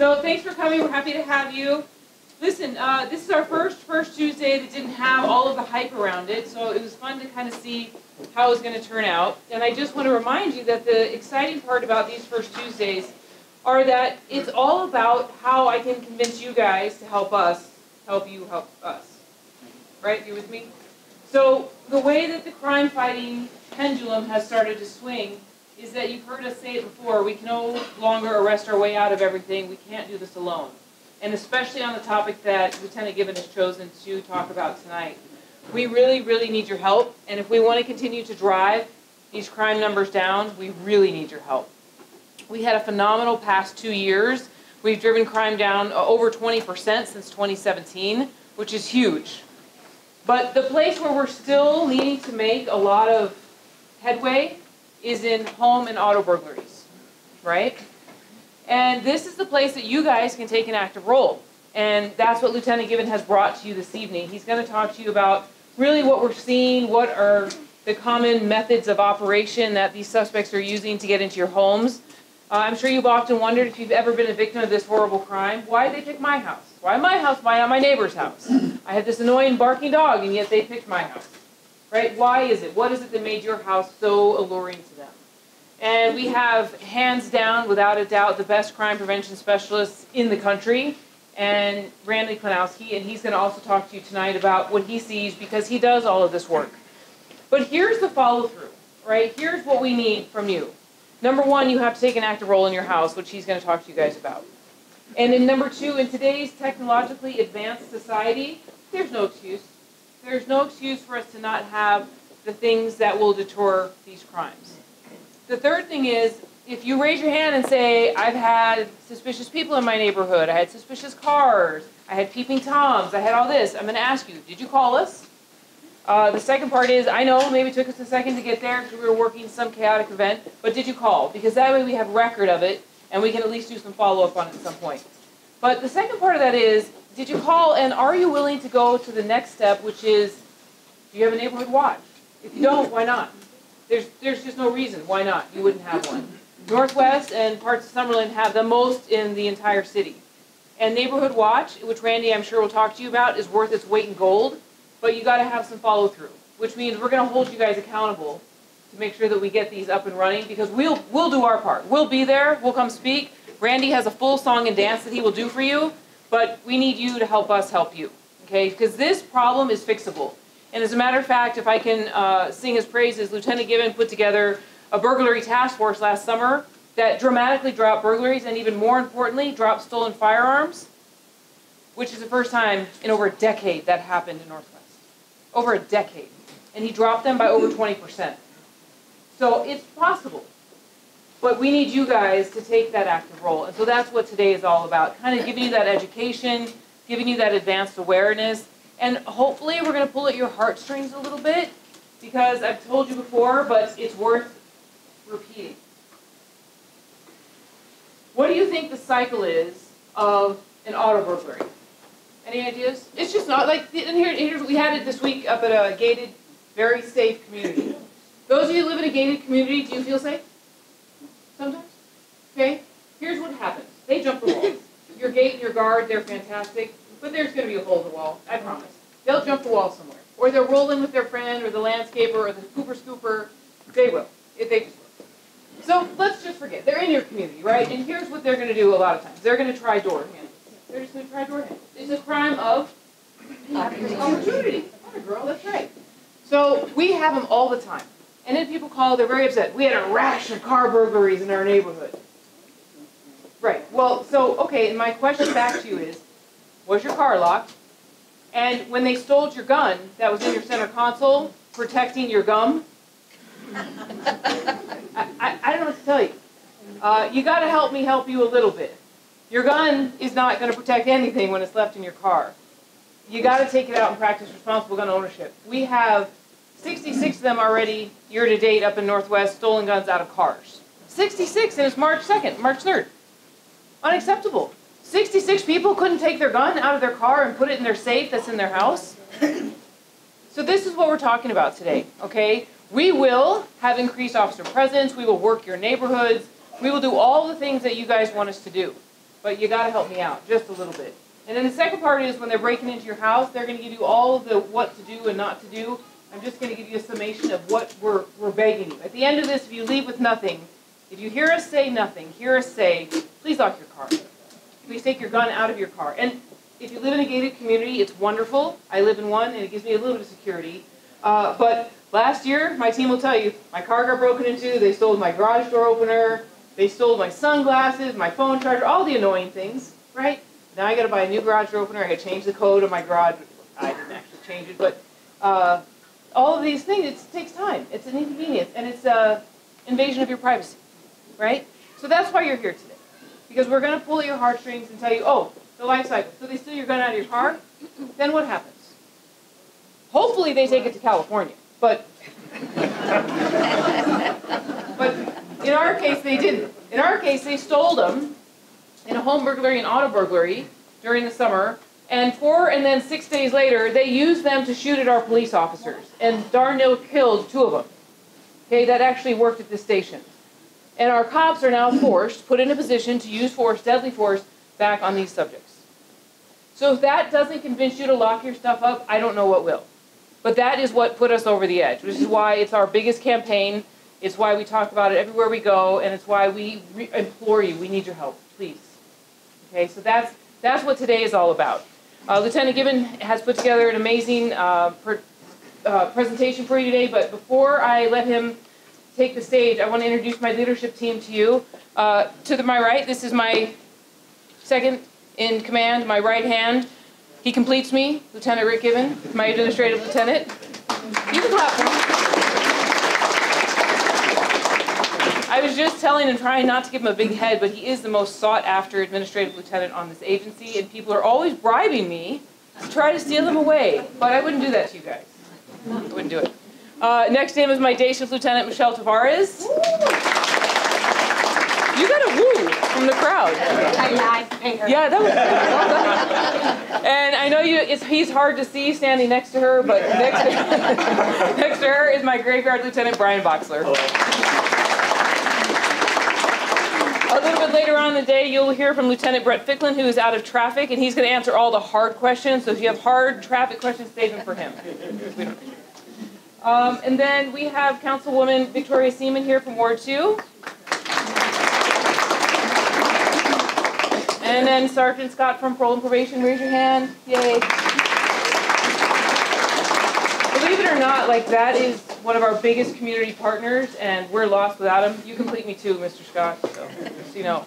So thanks for coming. We're happy to have you. Listen, this is our first Tuesday that didn't have all of the hype around it, so it was fun to kind of see how it was going to turn out. And I just want to remind you that the exciting part about these first Tuesdays are that it's all about how I can convince you guys to help us, help you help us. Right? You with me? So the way that the crime-fighting pendulum has started to swing is that you've heard us say it before, we can no longer arrest our way out of everything. We can't do this alone. And especially on the topic that Lieutenant Gibbon has chosen to talk about tonight. We really, really need your help. And if we want to continue to drive these crime numbers down, we really need your help. We had a phenomenal past 2 years. We've driven crime down over 20% since 2017, which is huge. But the place where we're still needing to make a lot of headway is in home and auto burglaries, right? And this is the place that you guys can take an active role. And that's what Lieutenant Gibbon has brought to you this evening. He's going to talk to you about really what we're seeing, what are the common methods of operation that these suspects are using to get into your homes. I'm sure you've often wondered if you've ever been a victim of this horrible crime. Why did they pick my house? Why my house? Why not my neighbor's house? I had this annoying barking dog, and yet they picked my house. Right? Why is it? What is it that made your house so alluring to them? And we have, hands down, without a doubt, the best crime prevention specialists in the country, and Randy Klenosky, and he's going to also talk to you tonight about what he sees because he does all of this work. But here's the follow-through, right? Here's what we need from you. Number one, you have to take an active role in your house, which he's going to talk to you guys about. And in number two, in today's technologically advanced society, there's no excuse. There's no excuse for us to not have the things that will deter these crimes. The third thing is, if you raise your hand and say, I've had suspicious people in my neighborhood, I had suspicious cars, I had peeping Toms, I had all this, I'm going to ask you, did you call us? The second part is, I know maybe it took us a second to get there because we were working some chaotic event, but did you call? Because that way we have record of it, and we can at least do some follow-up on it at some point. But the second part of that is, did you call, and are you willing to go to the next step, which is, do you have a neighborhood watch? If you don't, why not? There's just no reason why not. You wouldn't have one. Northwest and parts of Summerlin have the most in the entire city. And Neighborhood Watch, which Randy I'm sure will talk to you about, is worth its weight in gold, but you got to have some follow-through, which means we're going to hold you guys accountable to make sure that we get these up and running, because we'll do our part. We'll be there. We'll come speak. Randy has a full song and dance that he will do for you, but we need you to help us help you, okay? Because this problem is fixable. And as a matter of fact, if I can sing his praises, Lieutenant Gibbon put together a burglary task force last summer that dramatically dropped burglaries and, even more importantly, dropped stolen firearms, which is the first time in over a decade that happened in Northwest. Over a decade. And he dropped them by over 20%. So it's possible. But we need you guys to take that active role. And so that's what today is all about, kind of giving you that education, giving you that advanced awareness. And hopefully we're going to pull at your heartstrings a little bit, because I've told you before, but it's worth repeating. What do you think the cycle is of an auto burglary? Any ideas? It's just not like, and here we had it this week up at a gated, very safe community. Those of you who live in a gated community, do you feel safe? Sometimes? Okay? Here's what happens. They jump the walls. Your gate and your guard, they're fantastic, but there's going to be a hole in the wall, I promise. They'll jump the wall somewhere. Or they'll roll in with their friend, or the landscaper, or the pooper scooper. They will. If they just will. So let's just forget. They're in your community, right? And here's what they're going to do a lot of times. They're going to try door handles. They're just going to try door handles. It's a crime of opportunity. Girl, that's right. So we have them all the time. And then people call, they're very upset. We had a rash of car burglaries in our neighborhood. Right. Well, so, okay, and my question back to you is, was your car locked? And when they stole your gun that was in your center console, protecting your gum, I don't know what to tell you. You got to help me help you a little bit. Your gun is not going to protect anything when it's left in your car. You got to take it out and practice responsible gun ownership. We have 66 of them already, year to date, up in Northwest, stolen guns out of cars. 66, and it's March 2nd, March 3rd. Unacceptable. 66 people couldn't take their gun out of their car and put it in their safe that's in their house. So this is what we're talking about today, okay? We will have increased officer presence. We will work your neighborhoods. We will do all the things that you guys want us to do. but you got to help me out just a little bit. And then the second part is when they're breaking into your house, they're going to give you all of the what to do and not to do. I'm just going to give you a summation of what we're begging you. At the end of this, if you leave with nothing, if you hear us say nothing, hear us say, please lock your car. Please take your gun out of your car. And if you live in a gated community, it's wonderful. I live in one, and it gives me a little bit of security. But last year, my team will tell you, my car got broken into, they stole my garage door opener, they stole my sunglasses, my phone charger, all the annoying things, right? Now I got to buy a new garage door opener, I got to change the code of my garage. I didn't actually change it, but all of these things, it takes time. It's an inconvenience, and it's an invasion of your privacy, right? So that's why you're here today. Because we're going to pull at your heartstrings and tell you, oh, the life cycle. So they steal your gun out of your car, then what happens? Hopefully they take it to California, but in our case they didn't. In our case they stole them in a home burglary and auto burglary during the summer, and 4 and then 6 days later they used them to shoot at our police officers, and darn near killed 2 of them. Okay, that actually worked at this station. And our cops are now put in a position to use force, deadly force, back on these subjects. So if that doesn't convince you to lock your stuff up, I don't know what will. But that is what put us over the edge, which is why it's our biggest campaign. It's why we talk about it everywhere we go, and it's why we implore you, we need your help, please. Okay, so that's what today is all about. Lieutenant Gibbon has put together an amazing presentation for you today, but before I let him take the stage, I want to introduce my leadership team to you. To my right, this is my second in command, my right hand. He completes me, Lieutenant Rick Gibbon, my administrative lieutenant. You can clap for him. I was just telling and trying not to give him a big head, but he is the most sought-after administrative lieutenant on this agency, and people are always bribing me to try to steal him away. But I wouldn't do that to you guys. I wouldn't do it. Next to him is my day shift lieutenant, Michelle Tavares. You got a woo from the crowd. Yeah, that was well done. And I know he's hard to see standing next to her, but next to her is my graveyard lieutenant, Brian Boxler. A little bit later on in the day, you'll hear from Lieutenant Brett Ficklin, who is out of traffic, and he's going to answer all the hard questions. So if you have hard traffic questions, save them for him. And then we have Councilwoman Victoria Seaman here from Ward 2. And then Sergeant Scott from Parole and Probation, raise your hand. Yay. Believe it or not, that is one of our biggest community partners, and we're lost without him. You complete me too, Mr. Scott, so just so you know.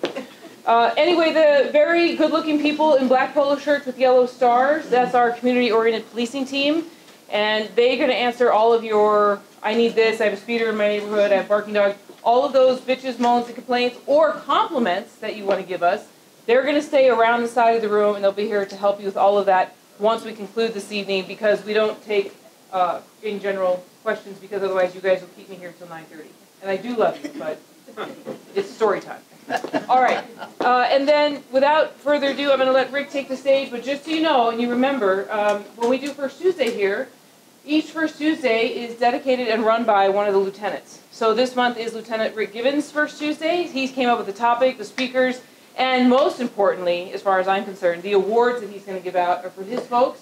Anyway, the very good-looking people in black polo shirts with yellow stars, that's our community-oriented policing team. And they're going to answer all of your, I need this, I have a speeder in my neighborhood, I have barking dog, all of those bitches, moans, and complaints, or compliments that you want to give us. They're going to stay around the side of the room, and they'll be here to help you with all of that once we conclude this evening, because we don't take, in general, questions, because otherwise you guys will keep me here till 9:30. And I do love you, but it's story time. All right. And then, without further ado, I'm going to let Rick take the stage. But just so you know, and you remember, when we do First Tuesday here, each First Tuesday is dedicated and run by one of the lieutenants. So this month is Lieutenant Rick Gibbon's First Tuesday. He came up with the topic, the speakers, and most importantly, as far as I'm concerned, the awards that he's going to give out are for his folks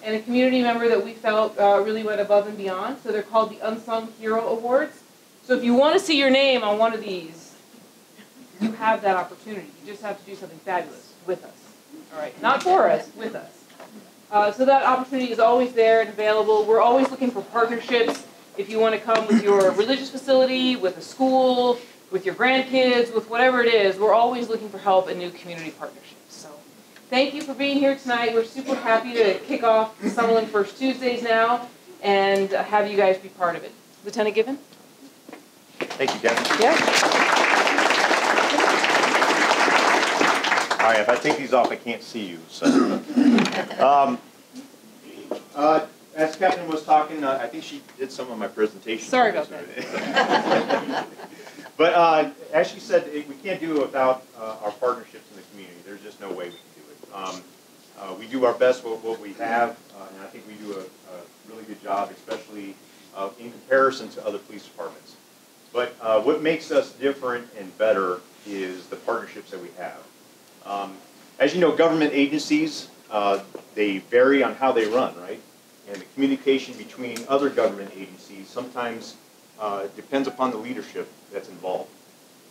and a community member that we felt really went above and beyond. So they're called the Unsung Hero Awards. So if you want to see your name on one of these, you have that opportunity. You just have to do something fabulous with us. All right, not for us, with us. So that opportunity is always there and available. We're always looking for partnerships. If you want to come with your religious facility, with a school, with your grandkids, with whatever it is, we're always looking for help and new community partnerships. So thank you for being here tonight. We're super happy to kick off the Summerlin First Tuesdays now and have you guys be part of it. Lieutenant Gibbon? Thank you, Kevin. Yeah. All right, if I take these off, I can't see you. So, as Captain was talking, I think she did some of my presentation. Sorry about that. But as she said, we can't do it without our partnerships in the community. There's just no way we can do it. We do our best with what we have, and I think we do a really good job, especially in comparison to other police departments. But what makes us different and better is the partnerships that we have. As you know, government agencies, they vary on how they run, right? And the communication between other government agencies sometimes depends upon the leadership that's involved.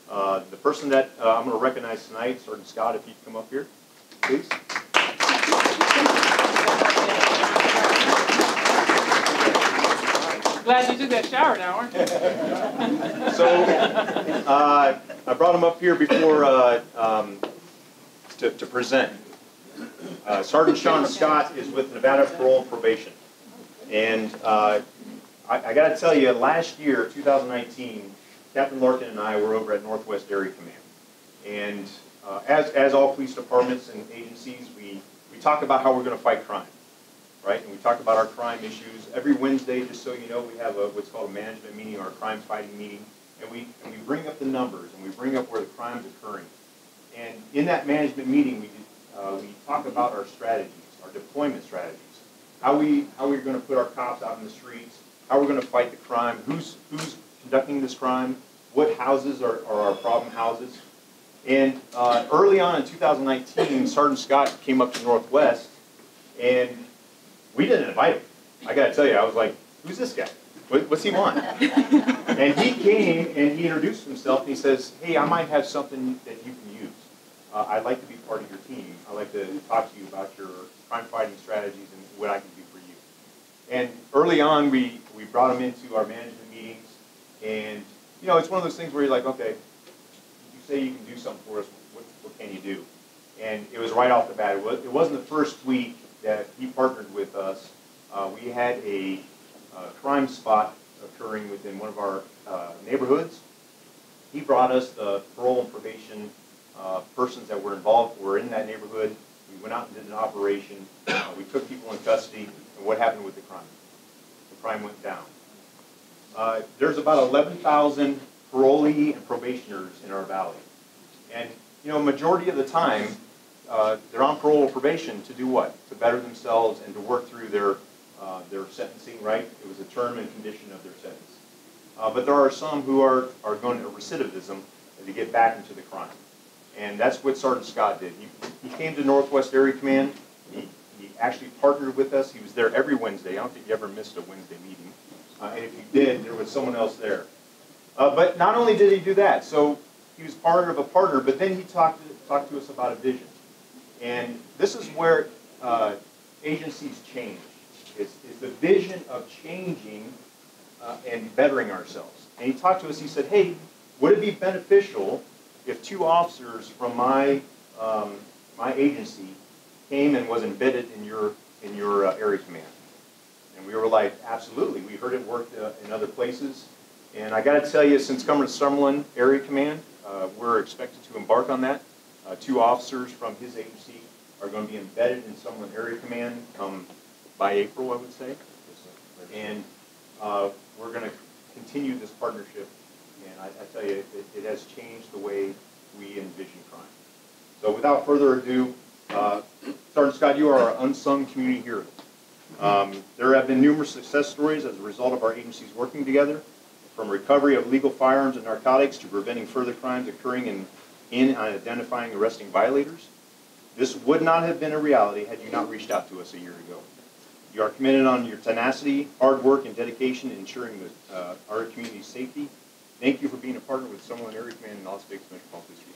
The person that I'm going to recognize tonight, Sergeant Scott, if you'd come up here, please. Glad you took that shower now, aren't you? So I brought him up here before to present. Sergeant Sean Scott is with Nevada Parole and Probation. And I got to tell you, last year, 2019, Captain Larkin and I were over at Northwest Area Command. And as all police departments and agencies, we talk about how we're going to fight crime, right? And we talk about our crime issues. Every Wednesday, just so you know, we have what's called a management meeting, or a crime fighting meeting. And we bring up the numbers, and we bring up where the crime's occurring. And in that management meeting, we talk about our strategies, our deployment strategies, how we're going to put our cops out in the streets, how we're going to fight the crime, who's conducting this crime, what houses are our problem houses. And early on in 2019, Sergeant Scott came up to Northwest, and we didn't invite him. I got to tell you, I was like, who's this guy? What's he want? And he came and he introduced himself, and he says, hey, I might have something that you can use. I'd like to be part of your team. I'd like to talk to you about your crime fighting strategies and what I can do for you. And early on, we brought him into our management meetings, and you know, it's one of those things where you're like, okay, you say you can do something for us, what can you do? And it was right off the bat. It wasn't the first week that he partnered with us. We had a crime spot occurring within one of our neighborhoods. He brought us the parole and probation persons that were in that neighborhood. We went out and did an operation. We took people in custody, and what happened with the crime? The crime went down. There's about 11,000 parolee and probationers in our valley. And, you know, majority of the time, they're on parole or probation to do what? To better themselves and to work through their sentencing, right? It was a term and condition of their sentence. But there are some who are going to recidivism to get back into the crime. And that's what Sergeant Scott did. He came to Northwest Area Command. He actually partnered with us. He was there every Wednesday. I don't think he ever missed a Wednesday meeting. And if he did, there was someone else there. But not only did he do that, so he was part of a partner, but then he talked to us about a vision. And this is where agencies change. It's the vision of changing and bettering ourselves. And he talked to us, he said, hey, would it be beneficial if 2 officers from my agency came and was embedded in your area command? And we were like, absolutely. We heard it worked in other places. And I got to tell you, since coming to Summerlin Area Command, we're expected to embark on that. 2 officers from his agency are going to be embedded in Summerlin Area Command by April, I would say. And we're going to continue this partnership. And I tell you, it has changed the way we envision crime. So without further ado, Sergeant Scott, you are our unsung community hero. There have been numerous success stories as a result of our agencies working together, from recovery of legal firearms and narcotics to preventing further crimes occurring in identifying and arresting violators. This would not have been a reality had you not reached out to us a year ago. You are committed on your tenacity, hard work, and dedication in ensuring our community's safety. Thank you for being a partner with Summerlin Area Command and Las Vegas Metropolitan Police.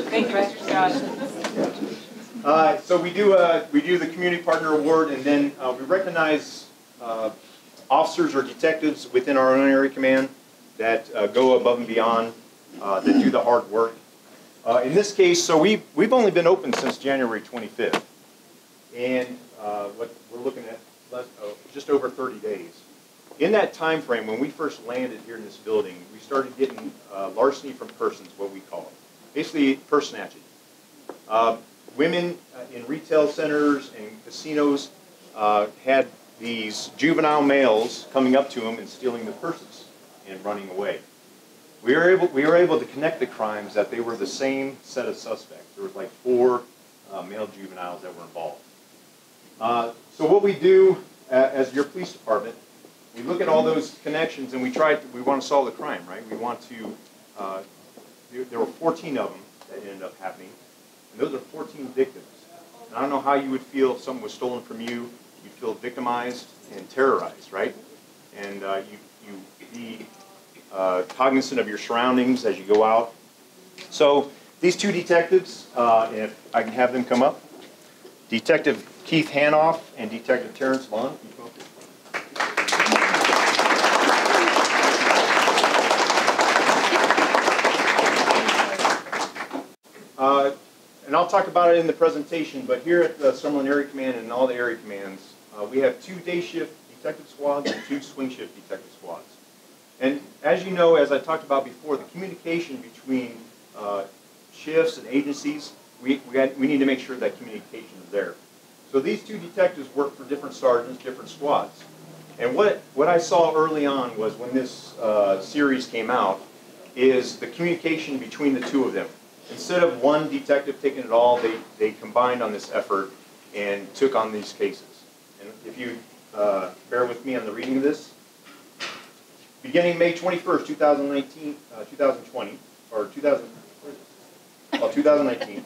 Thank you, Mr. Scott. So we do the Community Partner Award, and then we recognize officers or detectives within our own area command that go above and beyond, that do the hard work. In this case, so we've only been open since January 25th, and what we're looking at just over 30 days. In that time frame, when we first landed here in this building, we started getting larceny from persons, what we call it. Basically, purse snatching. Women in retail centers and casinos had these juvenile males coming up to them and stealing the purses and running away. we were able to connect the crimes that they were the same set of suspects. There was like 4 male juveniles that were involved. So what we do as your police department, we look at all those connections and we want to solve the crime, right? We want to, there were 14 of them that ended up happening, and those are 14 victims. And I don't know how you would feel if something was stolen from you. You'd feel victimized and terrorized, right? And you be cognizant of your surroundings as you go out. So these 2 detectives, if I can have them come up, Detective Keith Hanoff and Detective Terrence Vaughn. And I'll talk about it in the presentation, but here at the Summerlin Area Command and all the area commands, we have 2 day shift detective squads and 2 swing shift detective squads. And as you know, as I talked about before, the communication between shifts and agencies, we need to make sure that communication is there. So these 2 detectives work for different sergeants, different squads. And what I saw early on was when this series came out, is the communication between the 2 of them. Instead of one detective taking it all, they combined on this effort and took on these cases. And if you bear with me on the reading of this, beginning May 21st, 2019, 2020, or 2019,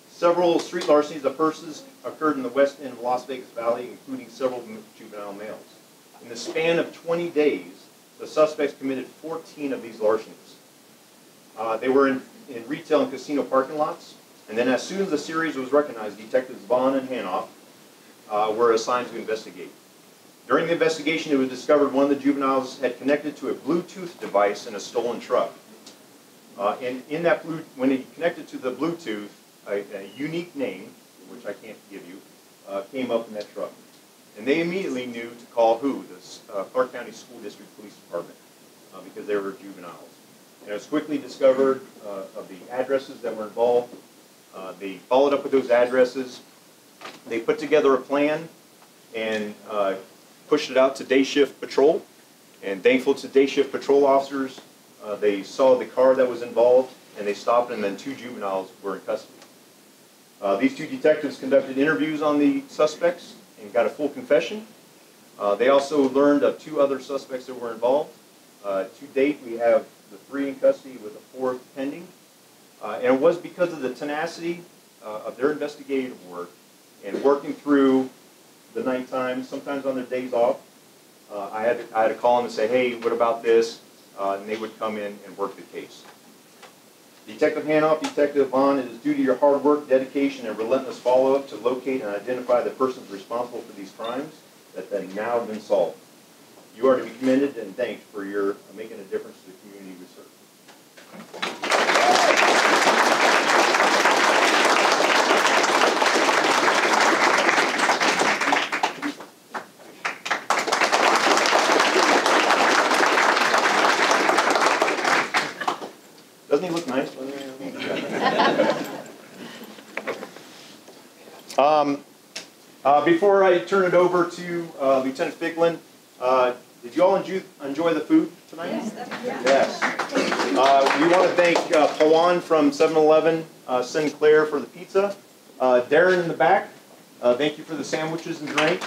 several street larcenies of purses occurred in the west end of Las Vegas Valley, including several juvenile males. In the span of 20 days, the suspects committed 14 of these larcenies. They were in retail and casino parking lots, and then as soon as the series was recognized, Detectives Vaughn and Hanoff were assigned to investigate. During the investigation, it was discovered one of the juveniles had connected to a Bluetooth device in a stolen truck. And in that when he connected to the Bluetooth, a unique name, which I can't give you, came up in that truck. And they immediately knew to call who? The Clark County School District Police Department, because they were juveniles. And it was quickly discovered of the addresses that were involved. They followed up with those addresses. They put together a plan and pushed it out to day shift patrol. And thankful to day shift patrol officers, they saw the car that was involved and they stopped, and then 2 juveniles were in custody. These 2 detectives conducted interviews on the suspects and got a full confession. They also learned of 2 other suspects that were involved. To date, we have the 3 in custody with a 4th pending. And it was because of the tenacity of their investigative work and working through the night times, sometimes on their days off. I had to call them and say, hey, what about this? And they would come in and work the case. Detective Hanoff, Detective Vaughn, it is due to your hard work, dedication, and relentless follow-up to locate and identify the persons responsible for these crimes that have now been solved. You are to be commended and thanked for your making a difference to the community we serve. Doesn't he look nice? Before I turn it over to Lieutenant Ficklin, did you all enjoy the food tonight? Yes. We want to thank Pawan from 7-Eleven, Sinclair for the pizza. Darren in the back, thank you for the sandwiches and drink.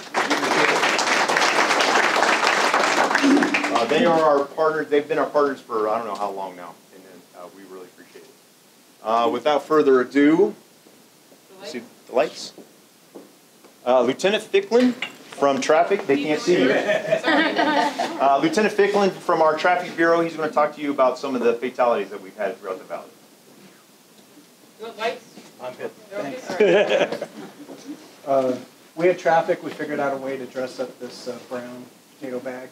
They are our partners. They've been our partners for I don't know how long now, and we really appreciate it. Without further ado, see the lights. Lieutenant Ficklin from Traffic. They can't see you. Lieutenant Ficklin from our Traffic Bureau. He's going to talk to you about some of the fatalities that we've had throughout the valley. You want lights? I'm good. Thanks. We had traffic. We figured out a way to dress up this brown potato bag.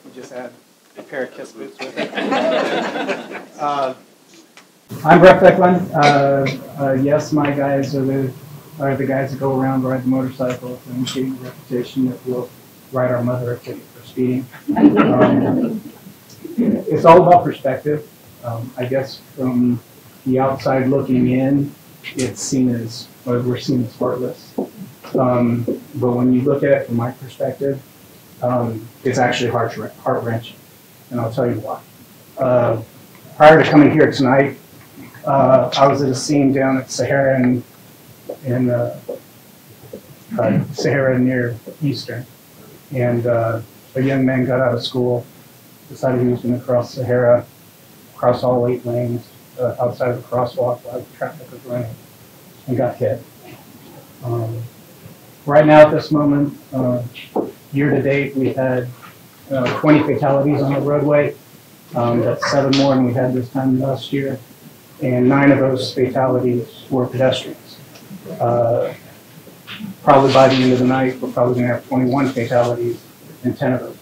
We just had a pair of Kiss boots with it. I'm Brett Ficklin. Yes, my guys are the guys that go around, ride the motorcycles, and getting a reputation that we'll write our mother a ticket for speeding. It's all about perspective. I guess from the outside looking in, it's seen as, or we're seen as heartless. But when you look at it from my perspective, it's actually heart-wrenching, and I'll tell you why. Prior to coming here tonight, I was at a scene down at Sahara in Sahara near Eastern, and a young man got out of school, decided he was going to cross Sahara, cross all 8 lanes outside of the crosswalk while the traffic was running, and got hit. Right now, at this moment, year to date, we've had 20 fatalities on the roadway. That's 7 more than we had this time last year, and 9 of those fatalities were pedestrians. Probably by the end of the night, we're probably going to have 21 fatalities, and 10 of those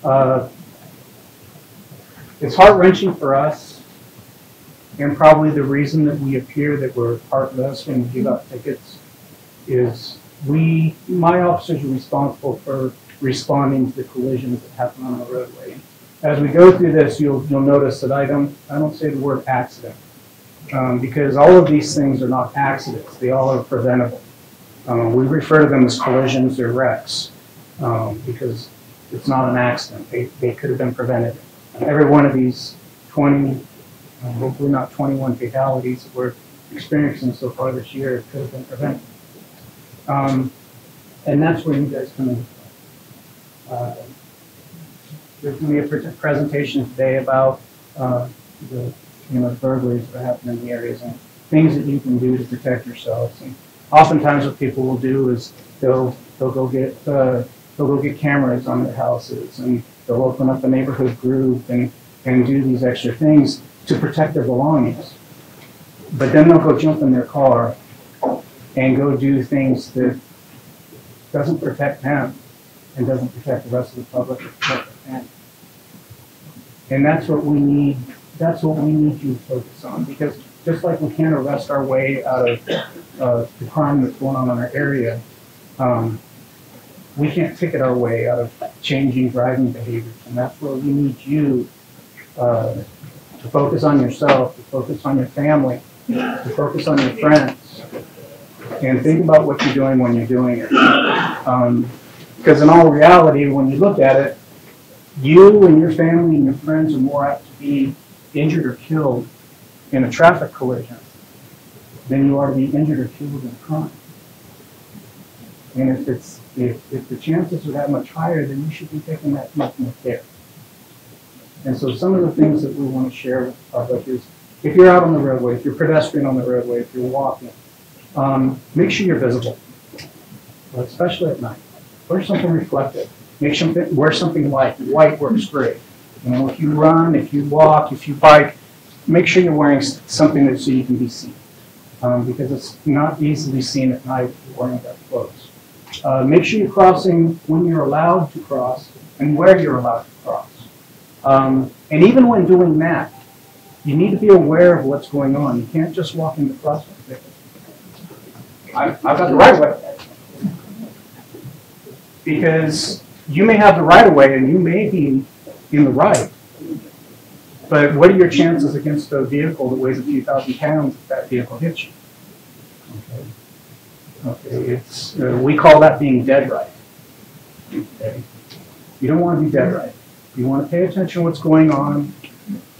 pedestrians. It's heart-wrenching for us, and probably the reason that we appear that we're heartless when we give out tickets is my officers are responsible for responding to the collisions that happen on the roadway. As we go through this, you'll notice that I don't say the word accident, because all of these things are not accidents. They all are preventable. We refer to them as collisions or wrecks, because it's not an accident. They could have been prevented. Every one of these 20, hopefully not 21 fatalities that we're experiencing so far this year could have been prevented. And that's where you guys come in. There's going to be a presentation today about the burglaries that happen in the areas and things that you can do to protect yourselves. And oftentimes, what people will do is they'll go get cameras on their houses, and they'll open up a neighborhood group and do these extra things to protect their belongings. But then they'll go jump in their car and go do things that doesn't protect them and doesn't protect the rest of the public or protect their family. And that's what we need. That's what we need you to focus on, because just like we can't arrest our way out of the crime that's going on in our area, we can't ticket our way out of changing driving behaviors. And that's where we need you to focus on yourself, to focus on your family, to focus on your friends, and think about what you're doing when you're doing it. Because in all reality, when you look at it, you and your family and your friends are more apt to be injured or killed in a traffic collision than you are to be injured or killed in a crime. And if the chances are that much higher, then you should be taking that much more care. And so some of the things that we want to share with the public is, if you're out on the roadway, if you're pedestrian on the roadway, if you're walking, make sure you're visible, especially at night. Wear something reflective. Wear something light. White works great. If you run, if you walk, if you bike, make sure you're wearing something so you can be seen, because it's not easily seen at night if you're wearing that clothes. Make sure you're crossing when you're allowed to cross and where you're allowed to cross. And even when doing that, you need to be aware of what's going on. You can't just walk in the crosswalk. I've got the right of way. Because you may have the right of way and you may be in the right. But what are your chances against a vehicle that weighs a few thousand pounds if that vehicle hits you? Okay, we call that being dead right. Okay. You don't want to be dead right. You want to pay attention to what's going on.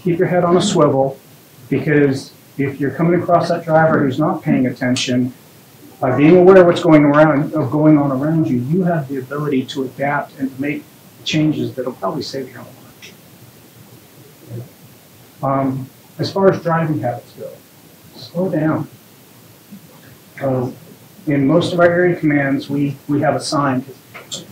Keep your head on a swivel, because if you're coming across that driver who's not paying attention, by being aware of what's going on around you, you have the ability to adapt and to make changes that will probably save your own life. As far as driving habits go, slow down. In most of our area commands, we have a sign.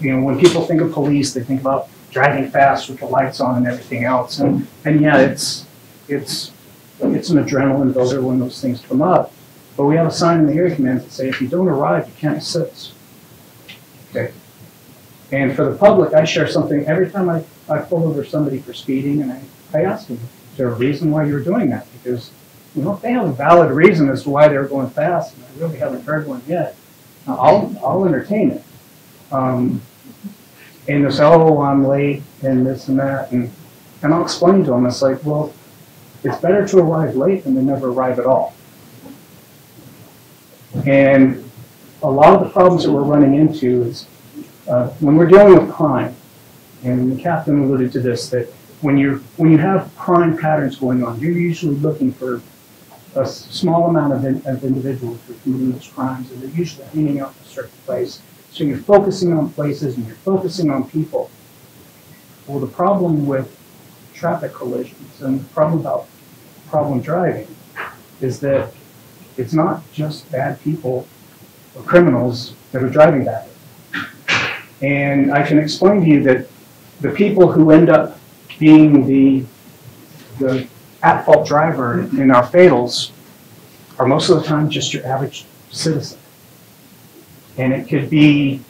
When people think of police, they think about driving fast with the lights on and everything else. And yeah, it's an adrenaline builder when those things come up. But we have a sign in the area commands that say, if you don't arrive, you can't assist. Okay. And for the public, I share something every time I pull over somebody for speeding, and I ask them, is there a reason why you're doing that? Because if they have a valid reason as to why they're going fast, and I really haven't heard one yet, I'll entertain it. And they'll say, oh, I'm late, and this and that, and I'll explain to them, it's like, well, it's better to arrive late than to never arrive at all. And a lot of the problems that we're running into is when we're dealing with crime, and the captain alluded to this, that when you have crime patterns going on, you're usually looking for a small amount of individuals who are committing those crimes, and they're usually hanging out in a certain place. So you're focusing on places and you're focusing on people. Well, the problem with traffic collisions and the problem about problem driving is that it's not just bad people or criminals that are driving badly. And I can explain to you that the people who end up being the at-fault driver in our fatals are most of the time just your average citizen. And it could be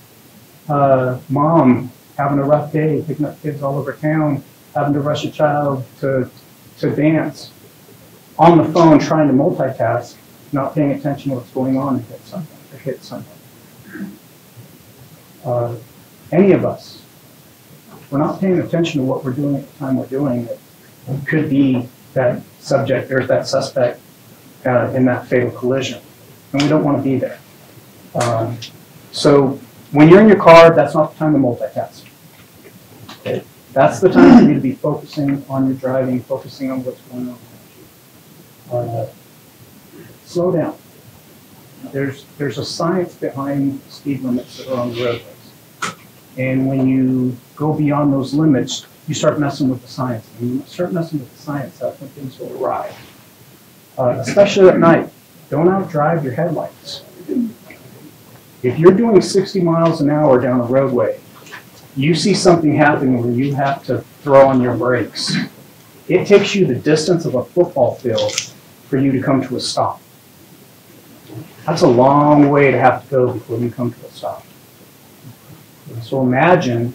mom having a rough day, picking up kids all over town, having to rush a child to dance, on the phone trying to multitask, not paying attention to what's going on and hit something. Any of us, we're not paying attention to what we're doing at the time we're doing it. It could be that subject or that suspect in that fatal collision, and we don't want to be there. So when you're in your car, that's not the time to multitask. Okay? That's the time for you to be focusing on your driving, focusing on what's going on around you. Slow down. There's a science behind speed limits that are on the roadways. And when you go beyond those limits, you start messing with the science. And when you start messing with the science, that's when things will arrive. Especially at night. Don't outdrive your headlights. If you're doing 60 miles an hour down a roadway, you see something happening where you have to throw on your brakes. It takes you the distance of a football field for you to come to a stop. That's a long way to have to go before you come to a stop. So imagine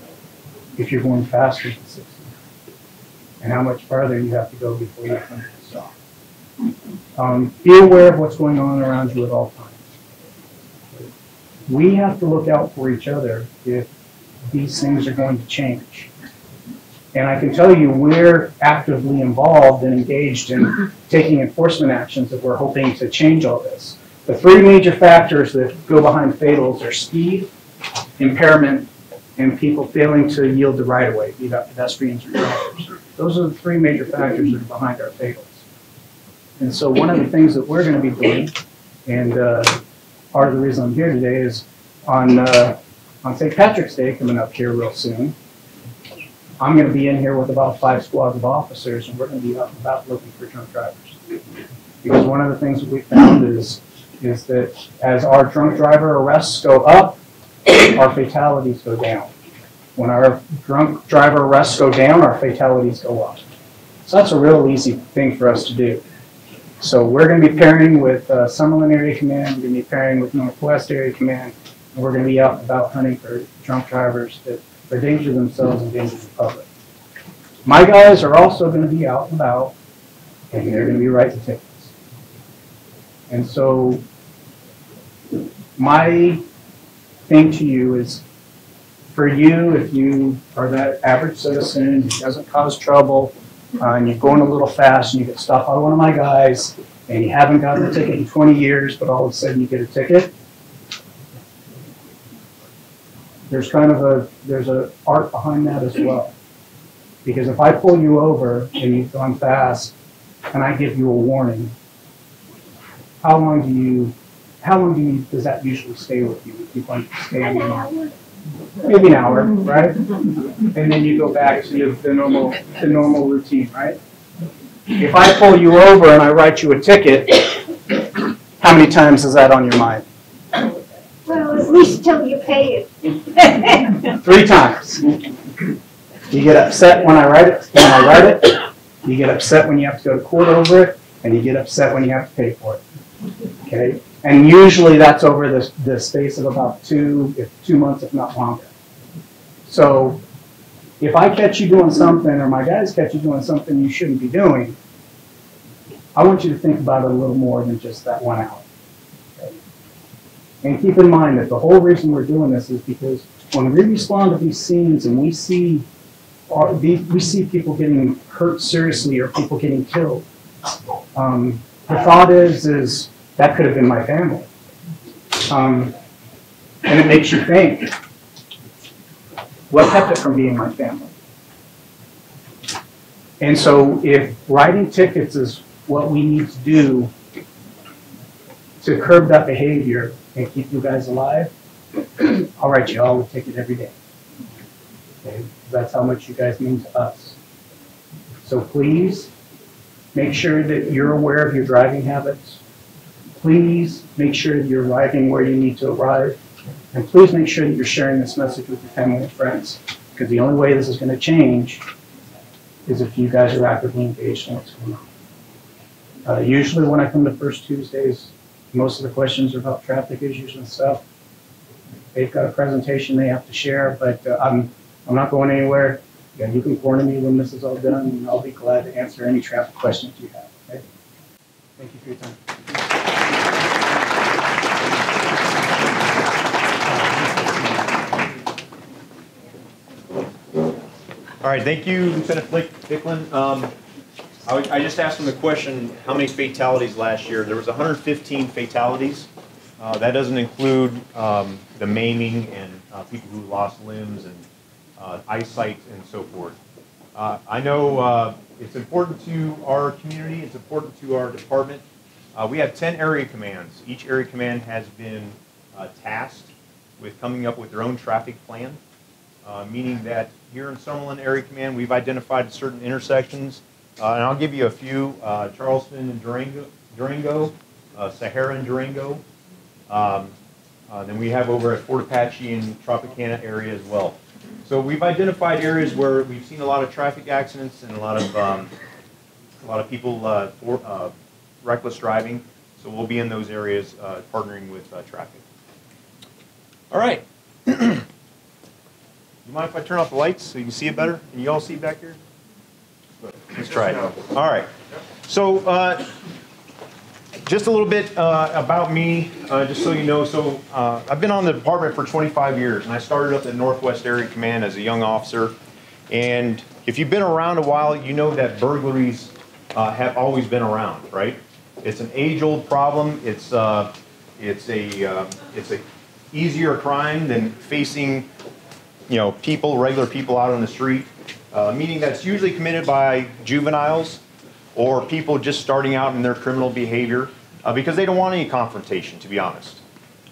if you're going faster than 60 and how much farther you have to go before you come to a stop. Be aware of what's going on around you at all times. We have to look out for each other if these things are going to change. And I can tell you we're actively involved and engaged in taking enforcement actions that we're hoping to change all this. The three major factors that go behind fatals are speed, impairment, and people failing to yield the right-of-way, be that pedestrians or drivers. Those are the three major factors that are behind our fatals. And so one of the things that we're going to be doing, and part of the reason I'm here today is on St. Patrick's Day coming up here real soon, I'm going to be in here with about 5 squads of officers, and we're going to be out and about looking for drunk drivers. Because one of the things that we found is that as our drunk driver arrests go up, our fatalities go down. When our drunk driver arrests go down, our fatalities go up. So that's a real easy thing for us to do. So we're going to be pairing with Summerlin Area Command, we're going to be pairing with Northwest Area Command, and we're going to be out and about hunting for drunk drivers that endanger themselves and endanger the public. My guys are also going to be out and about, and they're going to be writing tickets. And so my thing to you is, for you, if you are that average citizen who doesn't cause trouble, and you're going a little fast and you get stopped by one of my guys, and you haven't gotten a ticket in 20 years, but all of a sudden you get a ticket, there's an art behind that as well. Because if I pull you over and you've gone fast and I give you a warning, how long does that usually stay with you? If you want to stay on your mind? Maybe an hour, right? And then you go back to the normal routine, right? If I pull you over and I write you a ticket, how many times is that on your mind? Well, at least till you pay it. 3 times. You get upset when I write it. You get upset when you have to go to court over it, and you get upset when you have to pay for it. Okay? And usually that's over the space of about 2 months, if not longer. So if I catch you doing something, or my guys catch you doing something you shouldn't be doing, I want you to think about it a little more than just that 1 hour. Okay? And keep in mind that the whole reason we're doing this is because when we respond to these scenes and we see people getting hurt seriously or people getting killed, the thought is that could have been my family. And it makes you think, what kept it from being my family? And so if writing tickets is what we need to do to curb that behavior and keep you guys alive, I'll write you all a ticket every day. Okay? That's how much you guys mean to us. So please make sure that you're aware of your driving habits. Please make sure that you're arriving where you need to arrive. And please make sure that you're sharing this message with your family and friends. Because the only way this is going to change is if you guys are actively engaged in what's going on. Usually when I come to First Tuesdays, most of the questions are about traffic issues and stuff. They've got a presentation they have to share, but I'm not going anywhere. Yeah, you can corner me when this is all done, and I'll be glad to answer any traffic questions you have. Okay? Thank you for your time. All right, thank you, Lieutenant Bicklin. I just asked him the question, how many fatalities last year? There was 115 fatalities. That doesn't include the maiming and people who lost limbs and eyesight and so forth. I know it's important to our community, it's important to our department. We have 10 area commands. Each area command has been tasked with coming up with their own traffic plan, meaning that here in Summerlin Area Command, we've identified certain intersections, and I'll give you a few, Charleston and Durango, Sahara and Durango. Then we have over at Fort Apache and Tropicana area as well. So we've identified areas where we've seen a lot of traffic accidents and a lot of people reckless driving. So we'll be in those areas partnering with traffic. All right. You mind if I turn off the lights so you can see it better? Can you all see back here? Let's try it. All right. So just a little bit about me, just so you know. So I've been on the department for 25 years, and I started up at Northwest Area Command as a young officer. And if you've been around a while, you know that burglaries have always been around, right? It's an age-old problem. It's a easier crime than facing, regular people out on the street, meaning that it's usually committed by juveniles or people just starting out in their criminal behavior because they don't want any confrontation, to be honest.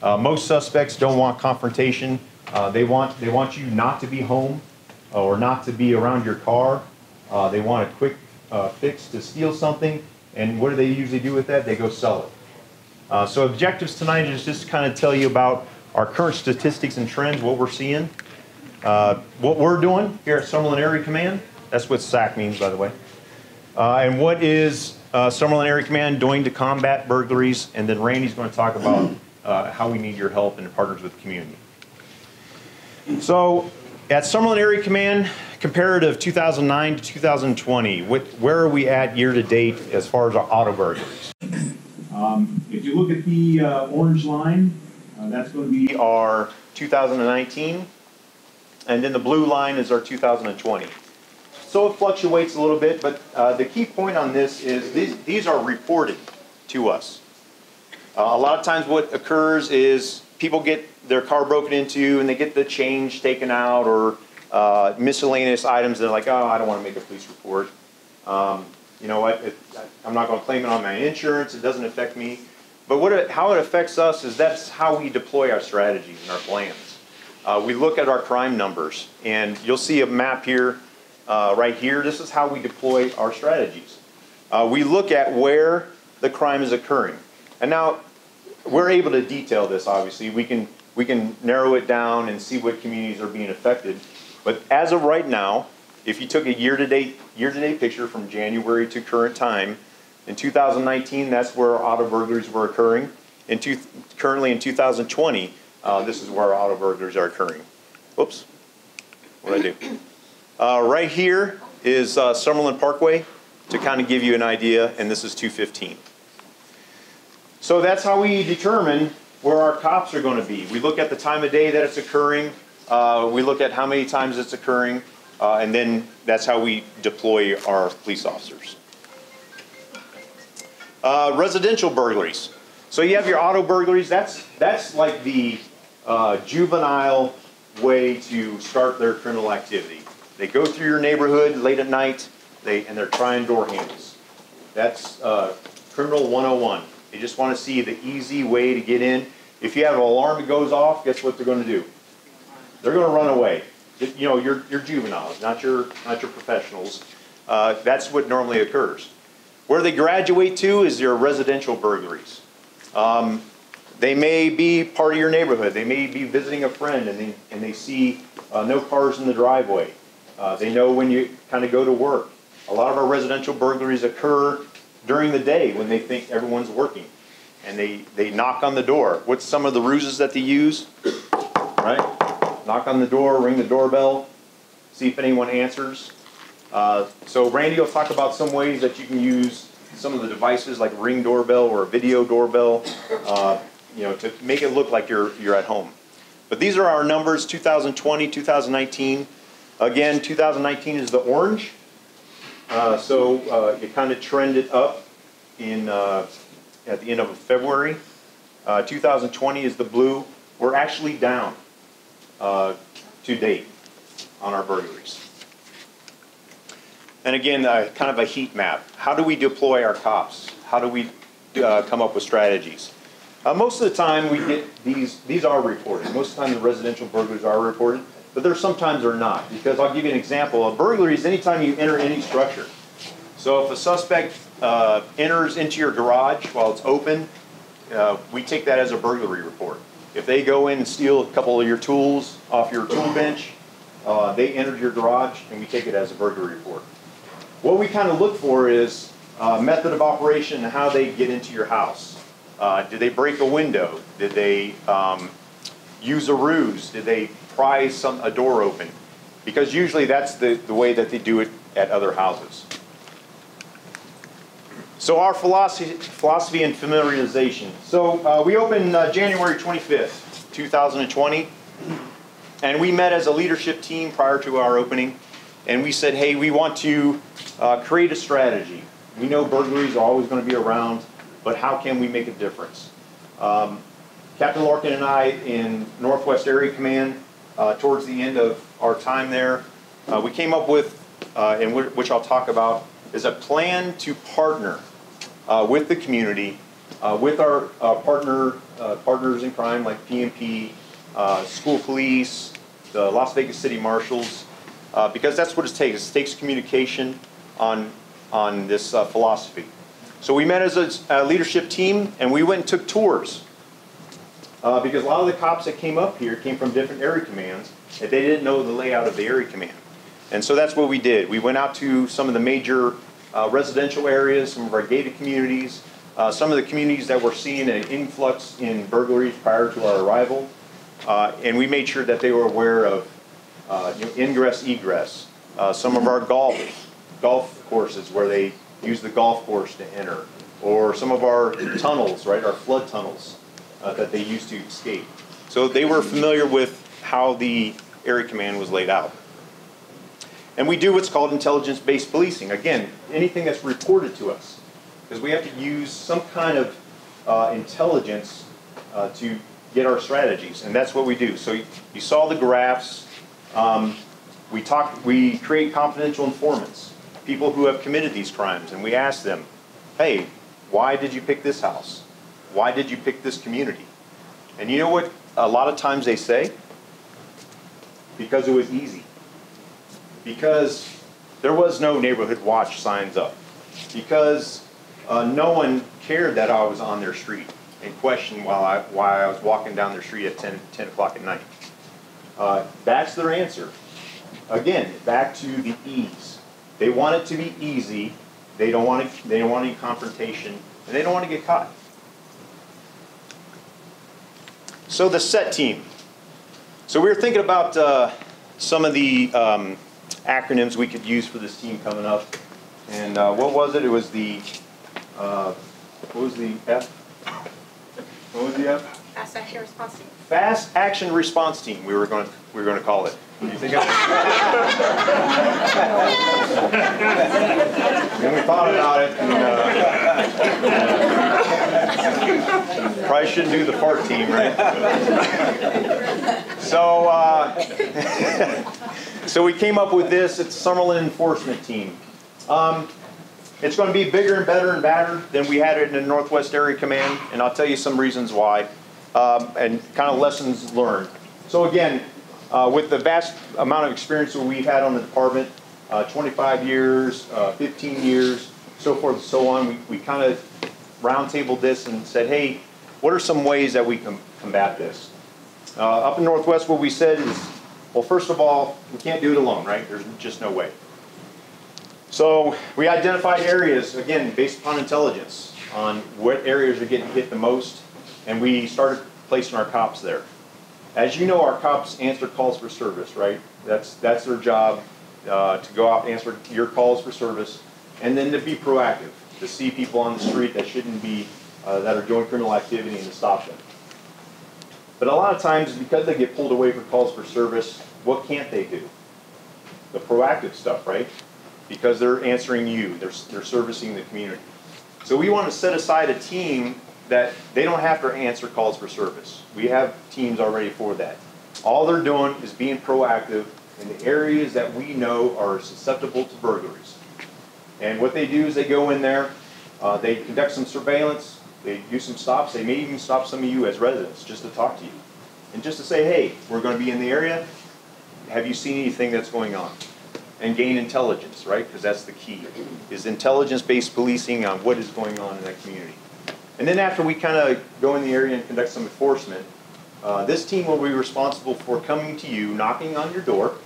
Most suspects don't want confrontation. They want you not to be home or not to be around your car. They want a quick fix to steal something, and what do they usually do with that? They go sell it. So objectives tonight is just kind of tell you about our current statistics and trends, what we're seeing. What we're doing here at Summerlin Area Command, that's what SAC means, by the way. And what is Summerlin Area Command doing to combat burglaries, and then Randy's going to talk about how we need your help and partners with the community. So at Summerlin Area Command, comparative 2009 to 2020, where are we at year to date as far as our auto burglaries? If you look at the orange line, that's going to be our 2019. And then the blue line is our 2020. So it fluctuates a little bit, but the key point on this is these are reported to us. A lot of times what occurs is people get their car broken into and they get the change taken out or miscellaneous items. They're like, oh, I don't want to make a police report. You know what, I'm not going to claim it on my insurance. It doesn't affect me. But how it affects us is that's how we deploy our strategies and our plans. We look at our crime numbers, and you'll see a map here, right here. This is how we deploy our strategies. We look at where the crime is occurring. And now, we're able to detail this, obviously. We can narrow it down and see what communities are being affected. But as of right now, if you took a year-to-date picture from January to current time, in 2019, that's where auto burglaries were occurring. Currently in 2020, this is where auto burglaries are occurring. Whoops, what did I do? Right here is Summerlin Parkway, to kind of give you an idea, and this is 215. So that's how we determine where our cops are going to be. We look at the time of day that it's occurring, we look at how many times it's occurring, and then that's how we deploy our police officers. Residential burglaries. So you have your auto burglaries. That's like the juvenile way to start their criminal activity. They go through your neighborhood late at night. and they're trying door handles. That's criminal 101. They just want to see the easy way to get in. If you have an alarm that goes off, guess what they're going to do? They're going to run away. You know, you're juveniles, not your professionals. That's what normally occurs. Where they graduate to is their residential burglaries. They may be part of your neighborhood. They may be visiting a friend and they see no cars in the driveway. They know when you kind of go to work. A lot of our residential burglaries occur during the day when they think everyone's working. And they knock on the door. What's some of the ruses that they use? Right? Knock on the door, ring the doorbell, see if anyone answers. So Randy will talk about some ways that you can use some of the devices like a Ring doorbell or a video doorbell, you know, to make it look like you're at home. But these are our numbers, 2020, 2019. Again, 2019 is the orange. So it kind of trended up at the end of February. 2020 is the blue. We're actually down to date on our burglaries. And again, kind of a heat map. How do we deploy our cops? How do we come up with strategies? Most of the time we get these are reported. Most of the time the residential burglaries are reported, but there sometimes are not. Because I'll give you an example. A burglary is anytime you enter any structure. So if a suspect enters into your garage while it's open, we take that as a burglary report. If they go in and steal a couple of your tools off your tool bench, they entered your garage and we take it as a burglary report. What we kind of look for is method of operation and how they get into your house. Did they break a window? Did they use a ruse? Did they pry a door open? Because usually that's the way that they do it at other houses. So our philosophy and familiarization. So we opened January 25th, 2020. And we met as a leadership team prior to our opening. And we said, hey, we want to create a strategy. We know burglaries are always going to be around, but how can we make a difference? Captain Larkin and I in Northwest Area Command, towards the end of our time there, we came up with, which I'll talk about, is a plan to partner with the community, with our partners in crime like PMP, school police, the Las Vegas City Marshals, because that's what it takes. It takes communication on this philosophy. So we met as a leadership team and we went and took tours. Because a lot of the cops that came up here came from different area commands and they didn't know the layout of the area command. And so that's what we did. We went out to some of the major residential areas, some of our gated communities, some of the communities that were seeing an influx in burglaries prior to our arrival. And we made sure that they were aware of ingress, egress. Some of our golf courses where they use the golf course to enter. Or some of our tunnels, right, our flood tunnels that they used to escape. So they were familiar with how the area command was laid out. And we do what's called intelligence-based policing. Again, anything that's reported to us. Because we have to use some kind of intelligence to get our strategies. And that's what we do. So you saw the graphs. We create confidential informants. People who have committed these crimes. And we ask them, hey, why did you pick this house? Why did you pick this community? And you know what a lot of times they say? Because it was easy. Because there was no neighborhood watch signs up. Because no one cared that I was on their street and questioned why I was walking down their street at 10 o'clock at night. That's their answer. Again, back to the ease. They want it to be easy. They don't want any confrontation, and they don't want to get caught. So the SET team. So we were thinking about some of the acronyms we could use for this team coming up. And what was it? It was the, what was the F? What was the F? Fast Action Response Team. Fast Action Response Team, we were going to call it. You think of it? Then we thought about it, and probably shouldn't do the fart team, right? So, so we came up with this. It's Summerlin Enforcement Team. It's going to be bigger and better and badder than we had it in the Northwest Area Command, and I'll tell you some reasons why, and kind of lessons learned. So again, with the vast amount of experience that we've had on the department, 25 years, 15 years, so forth and so on, we kind of roundtabled this and said, hey, what are some ways that we can combat this? Up in Northwest, what we said is, well, first of all, we can't do it alone, right? There's just no way. So we identified areas, again, based upon intelligence, on what areas are getting hit the most, and we started placing our cops there. As you know, our cops answer calls for service, right? That's their job, to go out and answer your calls for service, and then to be proactive, to see people on the street that shouldn't be, that are doing criminal activity, and to stop them. But a lot of times, because they get pulled away for calls for service, what can't they do? The proactive stuff, right? Because they're answering you, they're servicing the community. So we want to set aside a team that they don't have to answer calls for service. We have teams already for that. All they're doing is being proactive in the areas that we know are susceptible to burglaries. And what they do is they go in there, they conduct some surveillance, they do some stops, they may even stop some of you as residents just to talk to you. And just to say, hey, we're going to be in the area, have you seen anything that's going on? And gain intelligence, right? Because that's the key, is intelligence-based policing on what is going on in that community. And then after we kind of go in the area and conduct some enforcement, this team will be responsible for coming to you, knocking on your door,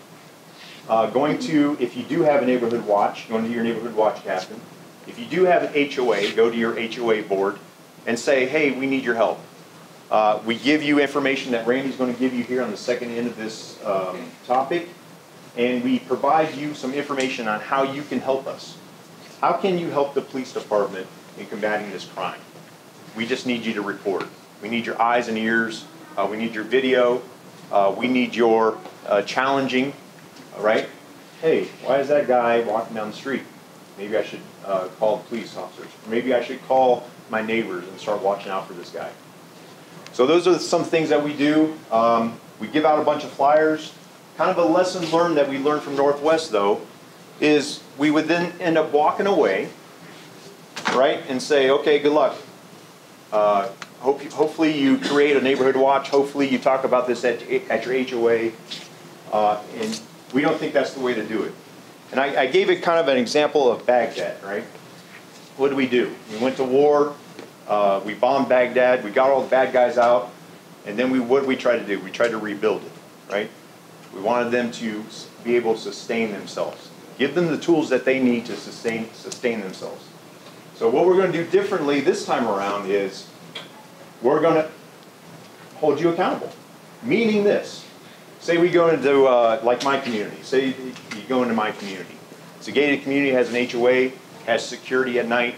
going to, if you do have a neighborhood watch, going to your neighborhood watch captain. If you do have an HOA, go to your HOA board and say, hey, we need your help. We give you information that Randy's going to give you here on the second end of this topic, and we provide you some information on how you can help us. How can you help the police department in combating this crime? We just need you to report. We need your eyes and ears. We need your video. We need your challenging, right? Hey, why is that guy walking down the street? Maybe I should call the police officers. Maybe I should call my neighbors and start watching out for this guy. So those are some things that we do. We give out a bunch of flyers. Kind of a lesson learned that we learned from Northwest, though, is we would then end up walking away, right, and say, okay, good luck. Hopefully you create a neighborhood watch. Hopefully you talk about this at your HOA. And we don't think that's the way to do it. And I gave it kind of an example of Baghdad, right? What did we do? We went to war. We bombed Baghdad. We got all the bad guys out. And then what did we try to do? We tried to rebuild it, right? We wanted them to be able to sustain themselves. Give them the tools that they need to sustain themselves. So what we're going to do differently this time around is we're going to hold you accountable. Meaning this. Say we go into, like my community. Say you go into my community. It's a gated community, has an HOA, has security at night.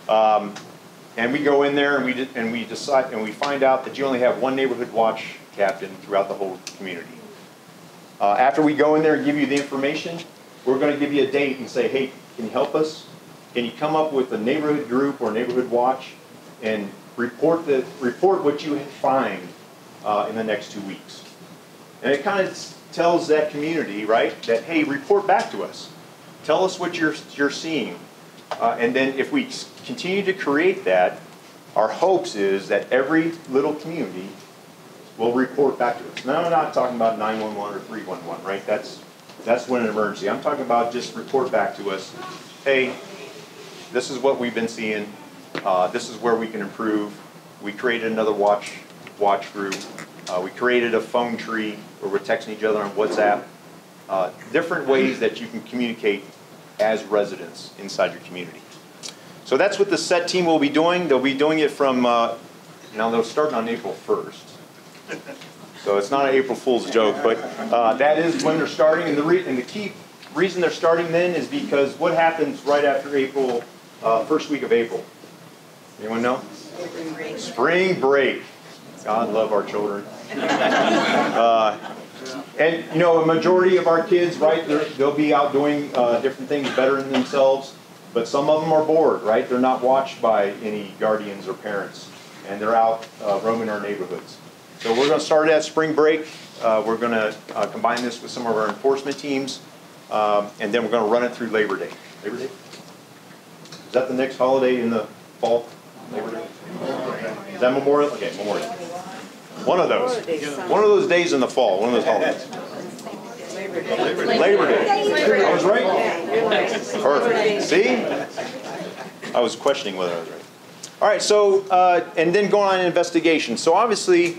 And we go in there and we decide and we find out that you only have one neighborhood watch captain throughout the whole community. After we go in there and give you the information, we're going to give you a date and say, hey, can you help us? Can you come up with a neighborhood group or neighborhood watch and report what you find in the next 2 weeks? And it kind of tells that community, right, that, hey, report back to us. Tell us what you're seeing. And then if we continue to create that, our hopes is that every little community will report back to us. Now, I'm not talking about 911 or 311, right? That's when an emergency. I'm talking about just report back to us. Hey, this is what we've been seeing. This is where we can improve. We created another watch group. We created a phone tree where we're texting each other on WhatsApp. Different ways that you can communicate as residents inside your community. So that's what the SET team will be doing. They'll be doing it from, now they'll start on April 1st. So it's not an April Fool's joke, but that is when they're starting. And the key reason they're starting then is because what happens right after April, first week of April? Anyone know? Spring break. Spring break. God love our children. And you know, a majority of our kids, right, they'll be out doing different things, bettering themselves, but some of them are bored, right? They're not watched by any guardians or parents, and they're out roaming our neighborhoods. So we're going to start at spring break. We're going to combine this with some of our enforcement teams, and then we're going to run it through Labor Day. Labor Day? Is that the next holiday in the fall? Labor Day? Is that Memorial? Okay, Memorial. One of those. One of those days in the fall. One of those holidays. Labor Day. I was right? Perfect. See? I was questioning whether I was right. All right, so, and then going on an investigation. So obviously,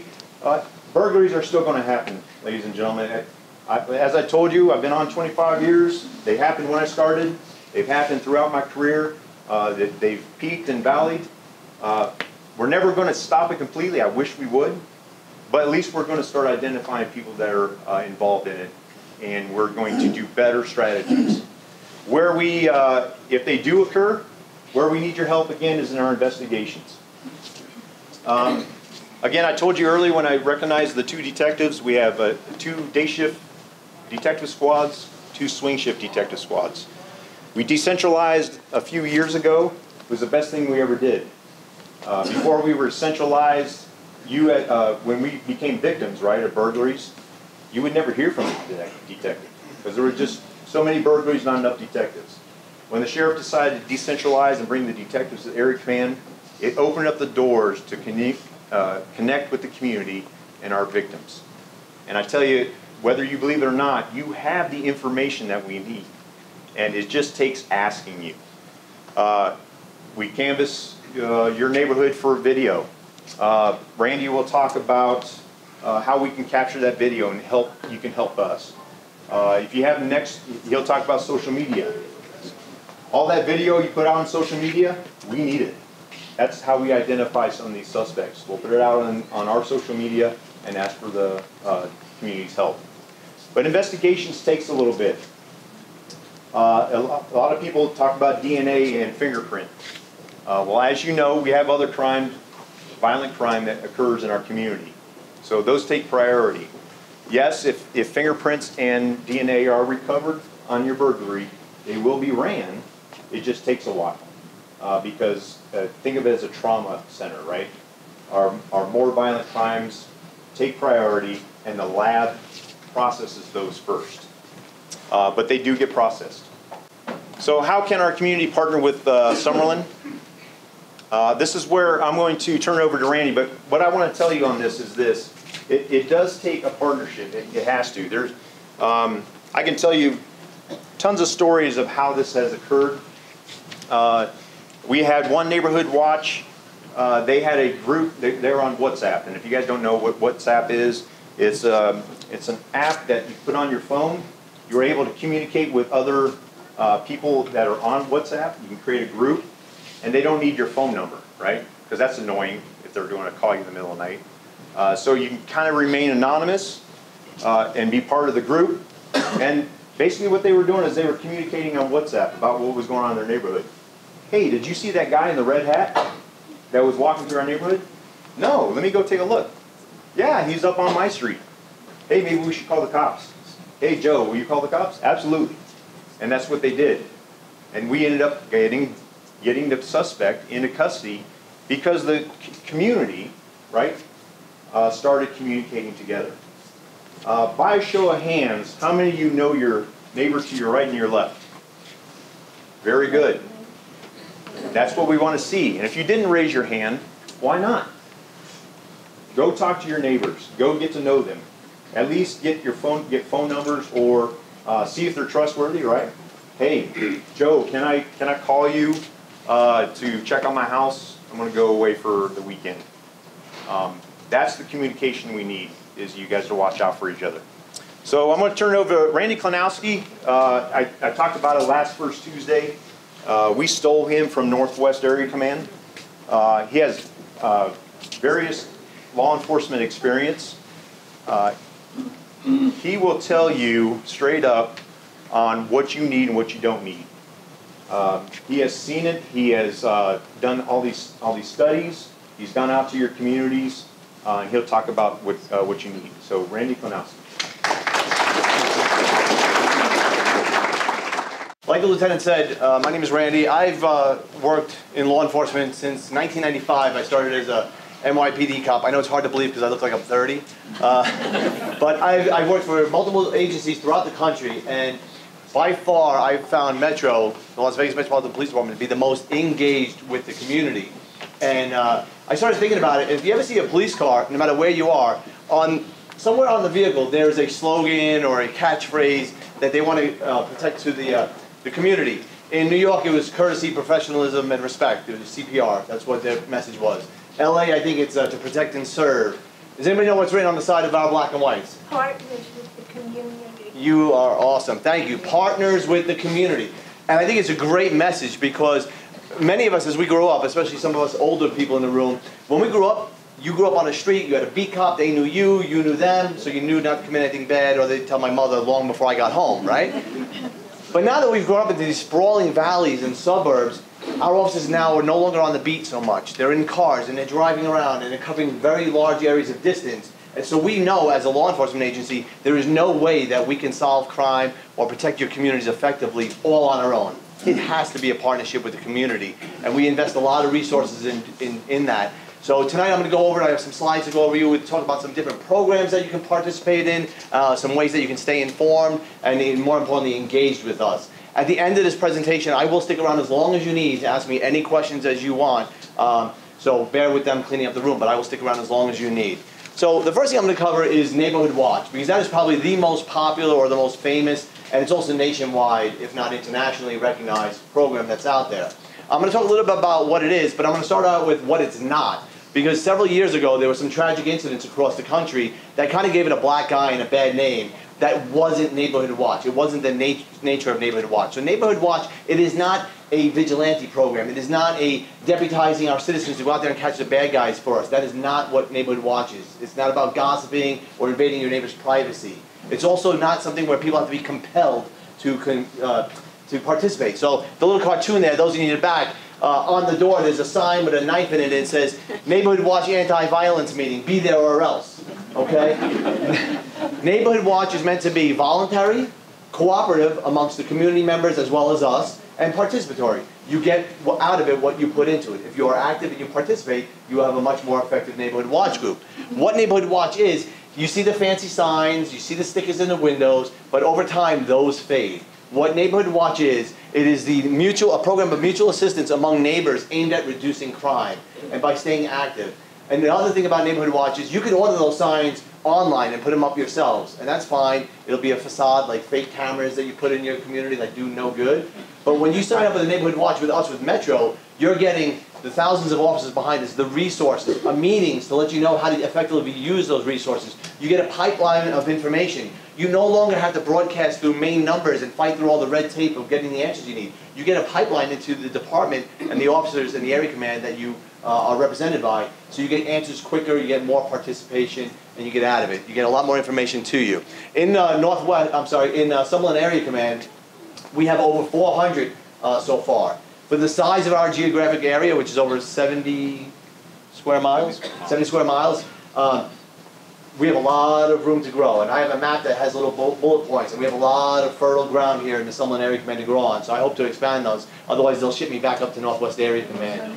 burglaries are still going to happen, ladies and gentlemen. As I told you, I've been on 25 years. They happened when I started. They've happened throughout my career. They've peaked and valleyed. We're never going to stop it completely. I wish we would. But at least we're going to start identifying people that are involved in it. And we're going to do better strategies. Where we, if they do occur, where we need your help again is in our investigations. Again, I told you earlier when I recognized the 2 detectives, we have 2 day shift detective squads, 2 swing shift detective squads. We decentralized a few years ago. It was the best thing we ever did. Before we were centralized, when we became victims, right, of burglaries, you would never hear from the detective because there were just so many burglaries, not enough detectives. When the sheriff decided to decentralize and bring the detectives to area command, it opened up the doors to connect with the community and our victims. And I tell you, whether you believe it or not, you have the information that we need. And it just takes asking you. We canvass your neighborhood for video. Randy will talk about how we can capture that video and you can help us. If you have next, he'll talk about social media. All that video you put out on social media, we need it. That's how we identify some of these suspects. We'll put it out on our social media and ask for the community's help. But investigations takes a little bit. A lot of people talk about DNA and fingerprint. Well, as you know, we have other crime, violent crime that occurs in our community. So those take priority. Yes, if fingerprints and DNA are recovered on your burglary, they will be ran. It just takes a while. Because think of it as a trauma center, right? Our more violent crimes take priority and the lab processes those first. But they do get processed. So how can our community partner with Summerlin? This is where I'm going to turn it over to Randy, but what I want to tell you on this is this. It does take a partnership. It has to. There's, I can tell you tons of stories of how this has occurred. We had one neighborhood watch. They had a group. They're on WhatsApp, and if you guys don't know what WhatsApp is, it's an app that you put on your phone. You're able to communicate with other people that are on WhatsApp. You can create a group, and they don't need your phone number, right? Because that's annoying if they're doing a call you in the middle of the night. So you can kind of remain anonymous and be part of the group. And basically what they were doing is they were communicating on WhatsApp about what was going on in their neighborhood. Hey, did you see that guy in the red hat that was walking through our neighborhood? No, let me go take a look. Yeah, he's up on my street. Hey, maybe we should call the cops. Hey, Joe, will you call the cops? Absolutely. And that's what they did. And we ended up getting the suspect into custody because the community, right, started communicating together. By a show of hands, how many of you know your neighbor to your right and your left? Very good. That's what we want to see. And if you didn't raise your hand, why not? Go talk to your neighbors. Go get to know them. At least get phone numbers or see if they're trustworthy, right? Hey, Joe, can I call you to check on my house? I'm going to go away for the weekend. That's the communication we need, is you guys to watch out for each other. So I'm going to turn it over to Randy Klenosky. I talked about it last first Tuesday. We stole him from Northwest Area Command. He has various law enforcement experience. He will tell you straight up on what you need and what you don't need. He has seen it. He has done all these studies. He's gone out to your communities, and he'll talk about what you need. So, Randy Klenosky. Like the lieutenant said, my name is Randy. I've worked in law enforcement since 1995. I started as a NYPD cop. I know it's hard to believe because I look like I'm 30. But I've worked for multiple agencies throughout the country. And by far, I've found Metro, the Las Vegas Metropolitan Police Department, to be the most engaged with the community. And I started thinking about it. If you ever see a police car, no matter where you are, somewhere on the vehicle, there's a slogan or a catchphrase that they want to protect to the community. In New York, it was courtesy, professionalism, and respect. It was CPR. That's what their message was. LA, I think it's to protect and serve. Does anybody know what's written on the side of our black and whites? Partners with the community. You are awesome. Thank you. Partners with the community. And I think it's a great message because many of us, as we grow up, especially some of us older people in the room, when we grew up, you grew up on the street, you had a beat cop, they knew you knew them, so you knew not to commit anything bad, or they'd tell my mother long before I got home, right? But now that we've grown up into these sprawling valleys and suburbs, our officers now are no longer on the beat so much. They're in cars, and they're driving around, and they're covering very large areas of distance. And so we know, as a law enforcement agency, there is no way that we can solve crime or protect your communities effectively all on our own. It has to be a partnership with the community, and we invest a lot of resources in that. So tonight I'm going to go over, I have some slides to go over you. We'll talk about some different programs that you can participate in, some ways that you can stay informed, and more importantly, engaged with us. At the end of this presentation, I will stick around as long as you need to ask me any questions as you want. So bear with them cleaning up the room, but I will stick around as long as you need. So the first thing I'm going to cover is Neighborhood Watch, because that is probably the most popular or the most famous, and it's also nationwide, if not internationally recognized program that's out there. I'm going to talk a little bit about what it is, but I'm going to start out with what it's not. Because several years ago, there were some tragic incidents across the country that kind of gave it a black eye and a bad name. That wasn't Neighborhood Watch. It wasn't the nature of Neighborhood Watch. So Neighborhood Watch, it is not a vigilante program. It is not a deputizing our citizens to go out there and catch the bad guys for us. That is not what Neighborhood Watch is. It's not about gossiping or invading your neighbor's privacy. It's also not something where people have to be compelled to participate. So the little cartoon there, those of you need it back, on the door there's a sign with a knife in it, and it says, Neighborhood Watch Anti-Violence Meeting, be there or else, okay? Neighborhood Watch is meant to be voluntary, cooperative amongst the community members as well as us, and participatory. You get out of it what you put into it. If you are active and you participate, you have a much more effective Neighborhood Watch group. What Neighborhood Watch is, you see the fancy signs, you see the stickers in the windows, but over time those fade. What Neighborhood Watch is, it is a program of mutual assistance among neighbors aimed at reducing crime and by staying active. And the other thing about Neighborhood Watch is you can order those signs online and put them up yourselves, and that's fine. It'll be a facade like fake cameras that you put in your community that do no good. But when you sign up with a Neighborhood Watch with us with Metro, you're getting the thousands of officers behind us, the resources, meetings to let you know how to effectively use those resources. You get a pipeline of information. You no longer have to broadcast through main numbers and fight through all the red tape of getting the answers you need. You get a pipeline into the department and the officers and the area command that you are represented by, so you get answers quicker, you get more participation, and you get out of it. You get a lot more information to you. In Summerlin Area Command, we have over 400 so far. For the size of our geographic area, which is over 70 square miles, we have a lot of room to grow. And I have a map that has little bullet points, and we have a lot of fertile ground here in the Summerlin Area Command to grow on. So I hope to expand those. Otherwise, they'll ship me back up to Northwest Area Command.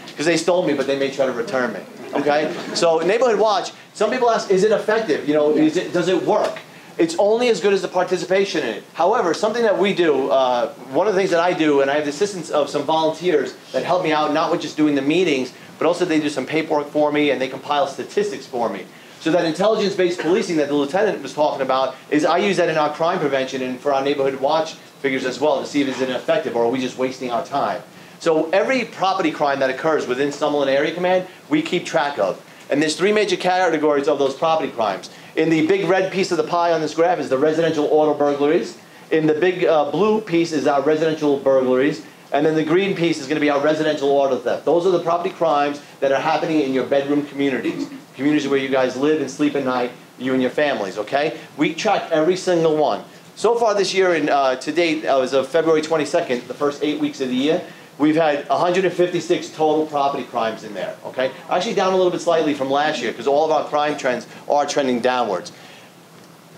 Because they stole me, but they may try to return me. Okay? So Neighborhood Watch, some people ask, is it effective? You know, does it work? It's only as good as the participation in it. However, something that we do, one of the things that I do, and I have the assistance of some volunteers that help me out, not with just doing the meetings, but also they do some paperwork for me and they compile statistics for me. So that intelligence-based policing that the lieutenant was talking about, is I use that in our crime prevention and for our Neighborhood Watch figures as well to see if it's ineffective or are we just wasting our time. So every property crime that occurs within Summerlin Area Command, we keep track of. And there's three major categories of those property crimes. In the big red piece of the pie on this graph is the residential auto burglaries. In the big blue piece is our residential burglaries. And then the green piece is going to be our residential auto theft. Those are the property crimes that are happening in your bedroom communities. Communities where you guys live and sleep at night, you and your families, okay? We track every single one. So far this year, to date, as of February 22nd, the first 8 weeks of the year, we've had 156 total property crimes in there, okay? Actually down a little bit slightly from last year because all of our crime trends are trending downwards.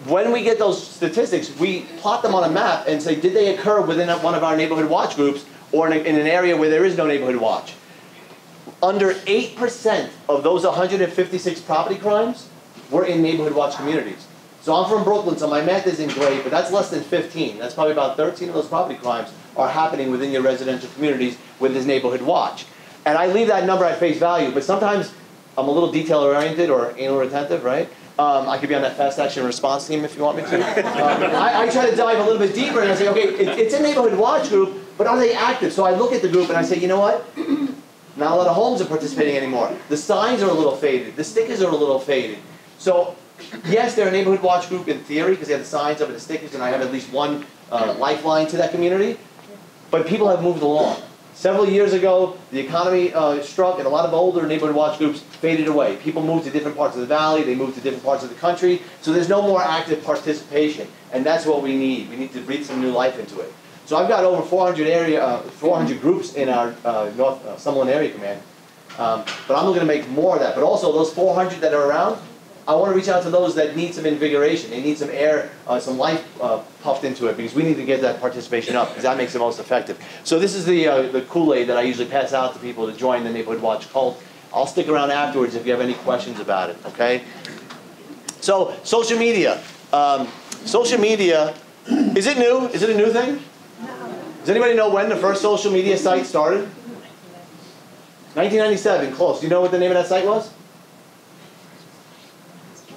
When we get those statistics, we plot them on a map and say, did they occur within one of our Neighborhood Watch groups or in an area where there is no Neighborhood Watch? Under 8% of those 156 property crimes were in Neighborhood Watch communities. So I'm from Brooklyn, so my math isn't great, but that's less than 15. That's probably about 13 of those property crimes are happening within your residential communities with this neighborhood watch. And I leave that number at face value, but sometimes I'm a little detail-oriented or anal-retentive, right? I could be on that fast action response team if you want me to. I try to dive a little bit deeper and I say, okay, it's a neighborhood watch group, but are they active? So I look at the group and I say, you know what? Not a lot of homes are participating anymore. The signs are a little faded. The stickers are a little faded. So yes, they're a neighborhood watch group in theory because they have the signs up and the stickers, and I have at least one lifeline to that community. But people have moved along. Several years ago, the economy struck, and a lot of older neighborhood watch groups faded away. People moved to different parts of the valley. They moved to different parts of the country. So there's no more active participation, and that's what we need. We need to breathe some new life into it. So I've got over 400 groups in our North Summerlin Area Command. But I'm looking to make more of that. But also those 400 that are around, I want to reach out to those that need some invigoration. They need some air, some life puffed into it, because we need to get that participation up, because that makes it most effective. So this is the Kool-Aid that I usually pass out to people to join the Neighborhood Watch cult. I'll stick around afterwards if you have any questions about it, okay? So social media. Social media, is it new? Is it a new thing? Does anybody know when the first social media site started? 1997, close. Do you know what the name of that site was?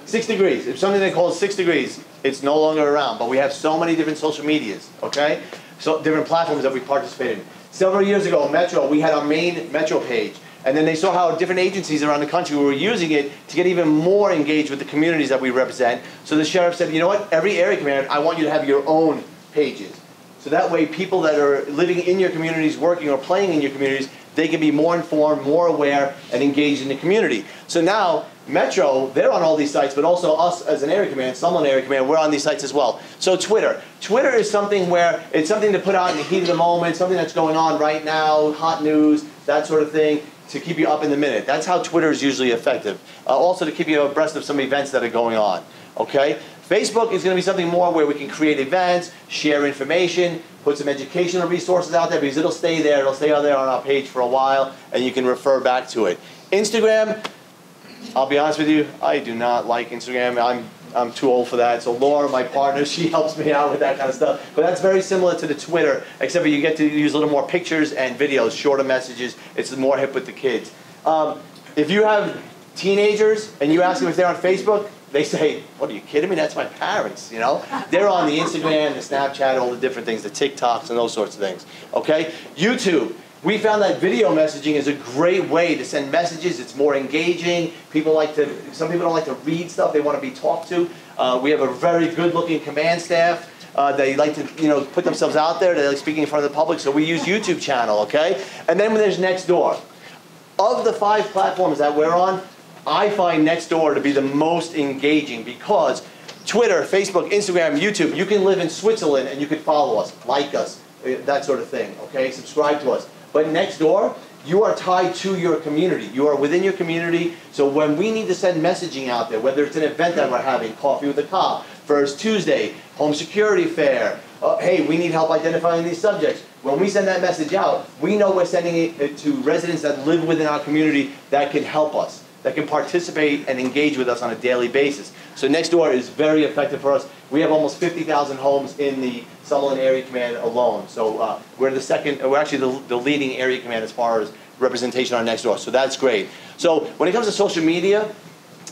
6 Degrees. It's something they call 6 Degrees. It's no longer around, but we have so many different social medias, okay? So different platforms that we participate in. Several years ago, Metro, we had our main Metro page, and then they saw how different agencies around the country were using it to get even more engaged with the communities that we represent. So the sheriff said, you know what, every area command, I want you to have your own pages. So that way people that are living in your communities, working or playing in your communities, they can be more informed, more aware, and engaged in the community. So now, Metro, they're on all these sites, but also us as an area command, Summerlin Area Command, we're on these sites as well. So Twitter. Twitter is something where it's something to put out in the heat of the moment, something that's going on right now, hot news, that sort of thing, to keep you up in the minute. That's how Twitter is usually effective. Also to keep you abreast of some events that are going on, okay? Facebook is going to be something more where we can create events, share information, put some educational resources out there, because it'll stay there. It'll stay out there on our page for a while, and you can refer back to it. Instagram, I'll be honest with you, I do not like Instagram. I'm too old for that. So Laura, my partner, she helps me out with that kind of stuff. But that's very similar to the Twitter, except for you get to use a little more pictures and videos, shorter messages. It's more hip with the kids. If you have teenagers and you ask them if they're on Facebook, they say, what, are you kidding me? That's my parents, you know? They're on the Instagram, the Snapchat, all the different things, the TikToks and those sorts of things, okay? YouTube. We found that video messaging is a great way to send messages. It's more engaging. Some people don't like to read stuff. They want to be talked to. We have a very good-looking command staff. They like to, put themselves out there. They like speaking in front of the public. So we use YouTube channel, okay? And then there's Nextdoor. Of the 5 platforms that we're on, I find Nextdoor to be the most engaging, because Twitter, Facebook, Instagram, YouTube, you can live in Switzerland and you can follow us, like us, that sort of thing, okay? Subscribe to us. But Nextdoor, you are tied to your community. You are within your community. So when we need to send messaging out there, whether it's an event that we're having, Coffee with a Cop, First Tuesday, Home Security Fair, hey, we need help identifying these subjects. When we send that message out, we know we're sending it to residents that live within our community that can help us, that can participate and engage with us on a daily basis. So Nextdoor is very effective for us. We have almost 50,000 homes in the Summerlin Area Command alone. So we're actually the leading area command as far as representation on Nextdoor. So that's great. So when it comes to social media,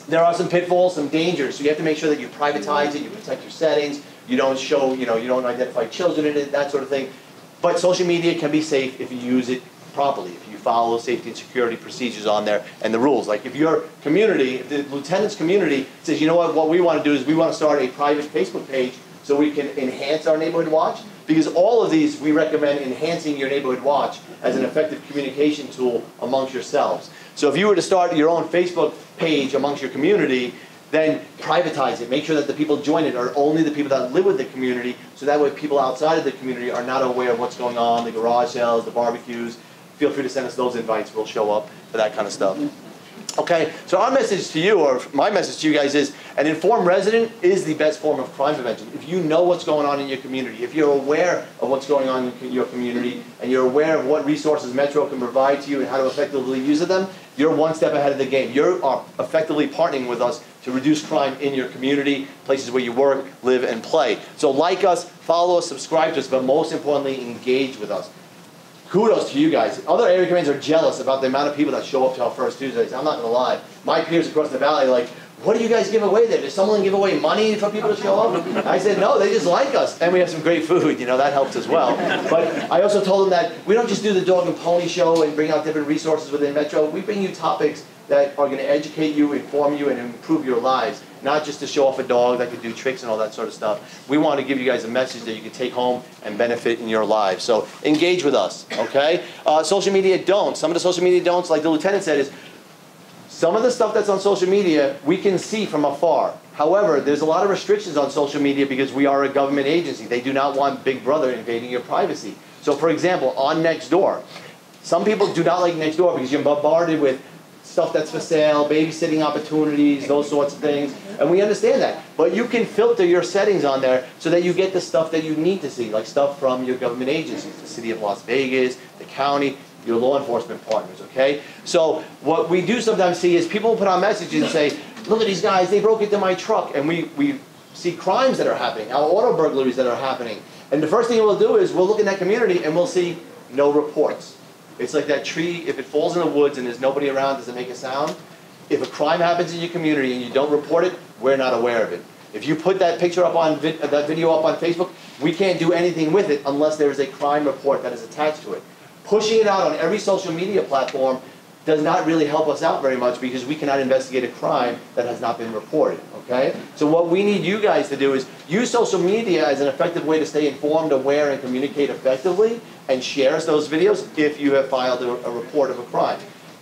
there are some pitfalls, some dangers. So you have to make sure that you privatize it, you protect your settings, you don't show, you don't identify children in it, that sort of thing. But social media can be safe if you use it properly, if you follow safety and security procedures on there and the rules. Like if your community, if the lieutenant's community says, you know what we want to do is we want to start a private Facebook page so we can enhance our neighborhood watch, because all of these we recommend enhancing your neighborhood watch as an effective communication tool amongst yourselves. So if you were to start your own Facebook page amongst your community, then privatize it. Make sure that the people join it are only the people that live with the community, so that way people outside of the community are not aware of what's going on, the garage sales, the barbecues. Feel free to send us those invites. We'll show up for that kind of stuff. Okay, so our message to you, or my message to you guys is, an informed resident is the best form of crime prevention. If you know what's going on in your community, if you're aware of what's going on in your community, and you're aware of what resources Metro can provide to you and how to effectively use them, you're one step ahead of the game. You are effectively partnering with us to reduce crime in your community, places where you work, live, and play. So like us, follow us, subscribe to us, but most importantly, engage with us. Kudos to you guys. Other area commands are jealous about the amount of people that show up to our First Tuesdays. I'm not going to lie. My peers across the valley are like, what do you guys give away there? Does someone give away money for people to show up? I said, no, they just like us. And we have some great food, that helps as well. But I also told them that we don't just do the dog and pony show and bring out different resources within Metro. We bring you topics that are going to educate you, inform you, and improve your lives. Not just to show off a dog that can do tricks and all that sort of stuff. We want to give you guys a message that you can take home and benefit in your lives. So engage with us, okay? Social media don'ts. Some of the social media don'ts, like the lieutenant said, is some of the stuff that's on social media, we can see from afar. However, there's a lot of restrictions on social media because we are a government agency. They do not want Big Brother invading your privacy. So for example, on Nextdoor, some people do not like Nextdoor because you're bombarded with stuff that's for sale, babysitting opportunities, those sorts of things. And we understand that. But you can filter your settings on there so that you get the stuff that you need to see, like stuff from your government agencies, the City of Las Vegas, the county, your law enforcement partners, okay? So what we do sometimes see is people put on messages and say, look at these guys, they broke into my truck. And we see crimes that are happening, our auto burglaries that are happening. And the first thing we'll do is we'll look in that community and we'll see no reports. It's like that tree, if it falls in the woods and there's nobody around, does it make a sound? If a crime happens in your community and you don't report it, we're not aware of it. If you put that picture up on, that video up on Facebook, we can't do anything with it unless there is a crime report that is attached to it. Pushing it out on every social media platform does not really help us out very much because we cannot investigate a crime that has not been reported, okay? So what we need you guys to do is use social media as an effective way to stay informed, aware, and communicate effectively, and share those videos if you have filed a report of a crime.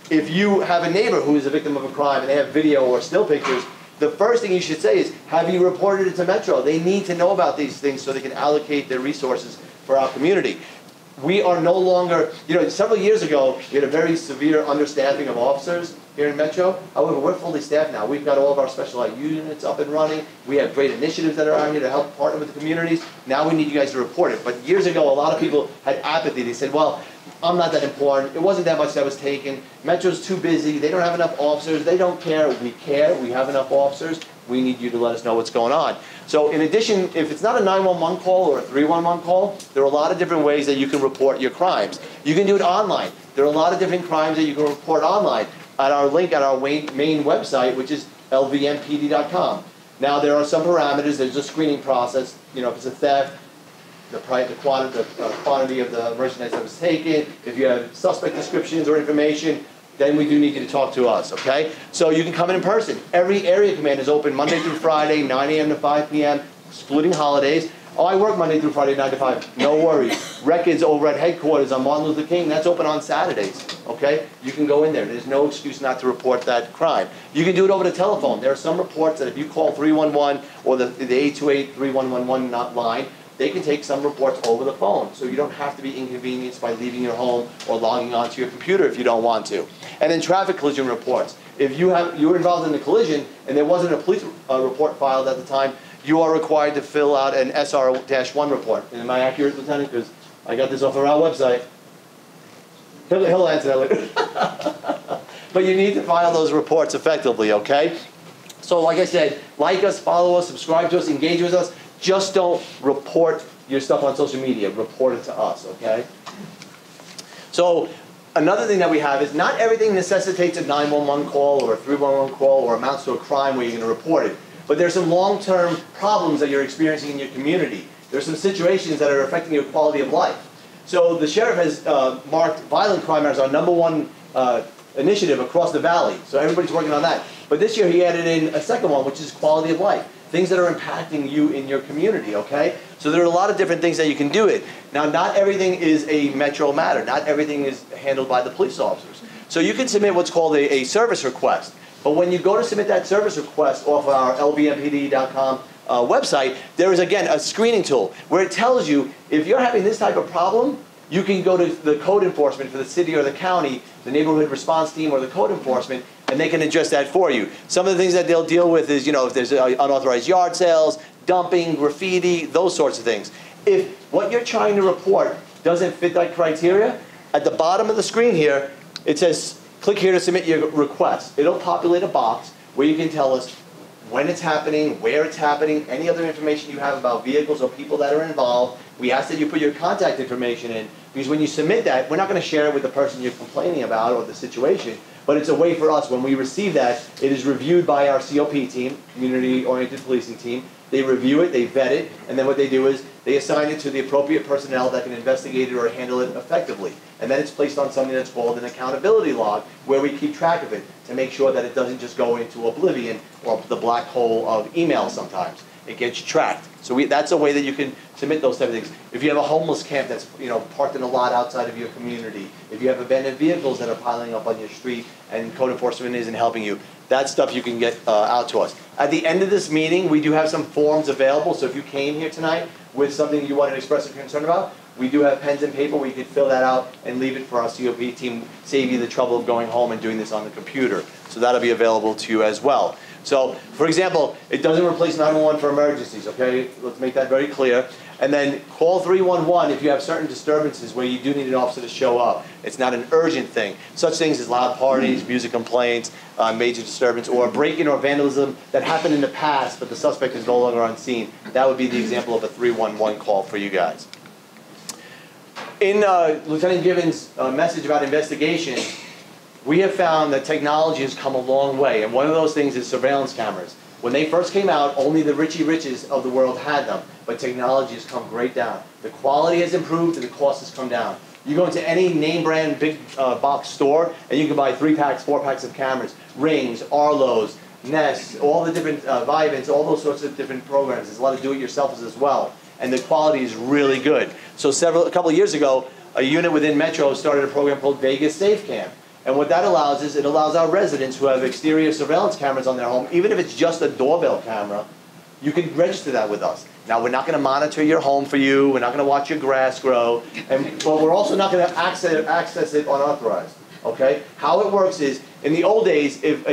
If you have a neighbor who is a victim of a crime and they have video or still pictures, the first thing you should say is, have you reported it to Metro? They need to know about these things so they can allocate their resources for our community. We are no longer, several years ago, we had a very severe understaffing of officers here in Metro. However, we're fully staffed now. We've got all of our specialized units up and running. We have great initiatives that are out here to help partner with the communities. Now we need you guys to report it. But years ago, a lot of people had apathy. They said, well, I'm not that important. It wasn't that much that was taken. Metro's too busy. They don't have enough officers. They don't care. We care. We have enough officers. We need you to let us know what's going on. So in addition, if it's not a 911 call or a 311 call, there are a lot of different ways that you can report your crimes. You can do it online. There are a lot of different crimes that you can report online at our link at our main website, which is LVMPD.com. Now there are some parameters. There's a screening process. If it's a theft, the quantity of the merchandise that was taken, if you have suspect descriptions or information, then we do need you to talk to us, okay? So you can come in person. Every area command is open Monday through Friday, 9 a.m. to 5 p.m., excluding holidays. Oh, I work Monday through Friday, 9 to 5. No worries. Records over at headquarters on Martin Luther King, that's open on Saturdays, okay? You can go in there. There's no excuse not to report that crime. You can do it over the telephone. There are some reports that if you call 311 or the 828-3111 line, they can take some reports over the phone, so you don't have to be inconvenienced by leaving your home or logging onto your computer if you don't want to. And then traffic collision reports. If you were involved in a collision and there wasn't a police report filed at the time, you are required to fill out an SR-1 report. Am I accurate, Lieutenant? Because I got this off of our website. He'll answer that later. But you need to file those reports effectively, okay? So like I said, like us, follow us, subscribe to us, engage with us. Just don't report your stuff on social media. Report it to us, okay? So another thing that we have is not everything necessitates a 911 call or a 311 call or amounts to a crime where you're going to report it. But there's some long-term problems that you're experiencing in your community. There's some situations that are affecting your quality of life. So the sheriff has marked violent crime as our #1 initiative across the valley. So everybody's working on that. But this year he added in a second one, which is quality of life. Things that are impacting you in your community, okay? So there are a lot of different things that you can do it. Now, not everything is a Metro matter. Not everything is handled by the police officers. So you can submit what's called a service request. But when you go to submit that service request off our LVMPD.com website, there is, again, a screening tool where it tells you if you're having this type of problem, you can go to the code enforcement for the city or the county, the neighborhood response team or the code enforcement, and they can address that for you. Some of the things that they'll deal with is, if there's unauthorized yard sales, dumping, graffiti, those sorts of things. If what you're trying to report doesn't fit that criteria, at the bottom of the screen here, it says, click here to submit your request. It'll populate a box where you can tell us when it's happening, where it's happening, any other information you have about vehicles or people that are involved. We ask that you put your contact information in, because when you submit that, we're not going to share it with the person you're complaining about or the situation, but it's a way for us, when we receive that, it is reviewed by our COP team, Community-Oriented Policing Team. They review it, they vet it, and then what they do is they assign it to the appropriate personnel that can investigate it or handle it effectively. And then it's placed on something that's called an accountability log, where we keep track of it to make sure that it doesn't just go into oblivion or the black hole of email sometimes. It gets tracked. So that's a way that you can submit those type of things. If you have a homeless camp that's parked in a lot outside of your community, if you have abandoned vehicles that are piling up on your street and code enforcement isn't helping you, that stuff you can get out to us. At the end of this meeting, we do have some forms available, so if you came here tonight with something you wanted to express a concern about, we do have pens and paper where you could fill that out and leave it for our COP team, save you the trouble of going home and doing this on the computer. So that'll be available to you as well. So, for example, it doesn't replace 911 for emergencies, okay? Let's make that very clear. And then call 311 if you have certain disturbances where you do need an officer to show up. It's not an urgent thing. Such things as loud parties, music complaints, major disturbance, or break-in or vandalism that happened in the past but the suspect is no longer on scene. That would be the example of a 311 call for you guys. In Lieutenant Gibbons' message about investigation, we have found that technology has come a long way, and one of those things is surveillance cameras. When they first came out, only the Richie Riches of the world had them, but technology has come great down. The quality has improved and the cost has come down. You go into any name brand big box store and you can buy 3-packs, 4-packs of cameras, Rings, Arlos, Nest, all the different Vivants, all those sorts of different programs. There's a lot of do-it-yourselfers as well, and the quality is really good. So a couple of years ago, a unit within Metro started a program called Vegas Safe Cam. And what that allows is, it allows our residents who have exterior surveillance cameras on their home, even if it's just a doorbell camera, you can register that with us. Now, we're not going to monitor your home for you, we're not going to watch your grass grow, but we're also not going to access it unauthorized, okay? How it works is, in the old days, if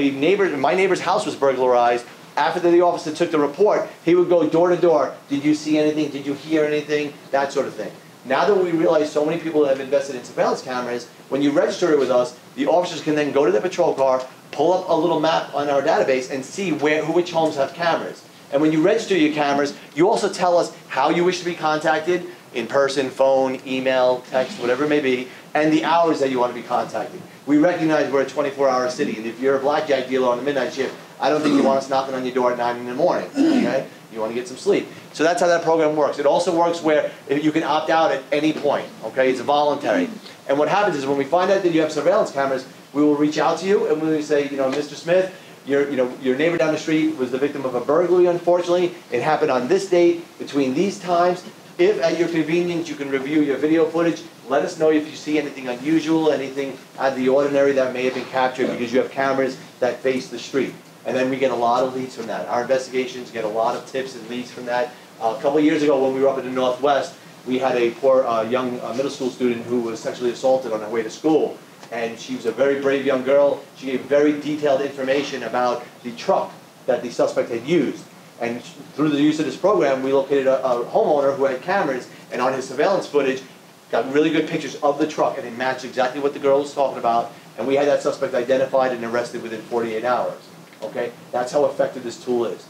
my neighbor's house was burglarized, after the officer took the report, he would go door to door. Did you see anything? Did you hear anything? That sort of thing. Now that we realize so many people have invested in surveillance cameras, when you register it with us, the officers can then go to the patrol car, pull up a little map on our database, and see which homes have cameras. And when you register your cameras, you also tell us how you wish to be contacted, in person, phone, email, text, whatever it may be, and the hours that you want to be contacted. We recognize we're a 24-hour city, and if you're a blackjack dealer on a midnight shift, I don't think you want us knocking on your door at 9 in the morning, okay? You want to get some sleep. So that's how that program works. It also works where you can opt out at any point, okay? It's voluntary. And what happens is when we find out that you have surveillance cameras, we will reach out to you and we will say, Mr. Smith, your neighbor down the street was the victim of a burglary, unfortunately. It happened on this date, between these times. If at your convenience you can review your video footage, let us know if you see anything unusual, anything out of the ordinary that may have been captured because you have cameras that face the street. And then we get a lot of leads from that. Our investigations get a lot of tips and leads from that. A couple of years ago when we were up in the Northwest, we had a poor young middle school student who was sexually assaulted on her way to school. And she was a very brave young girl. She gave very detailed information about the truck that the suspect had used. And through the use of this program, we located a homeowner who had cameras, and on his surveillance footage, got really good pictures of the truck, and it matched exactly what the girl was talking about. And we had that suspect identified and arrested within 48 hours. Okay? That's how effective this tool is.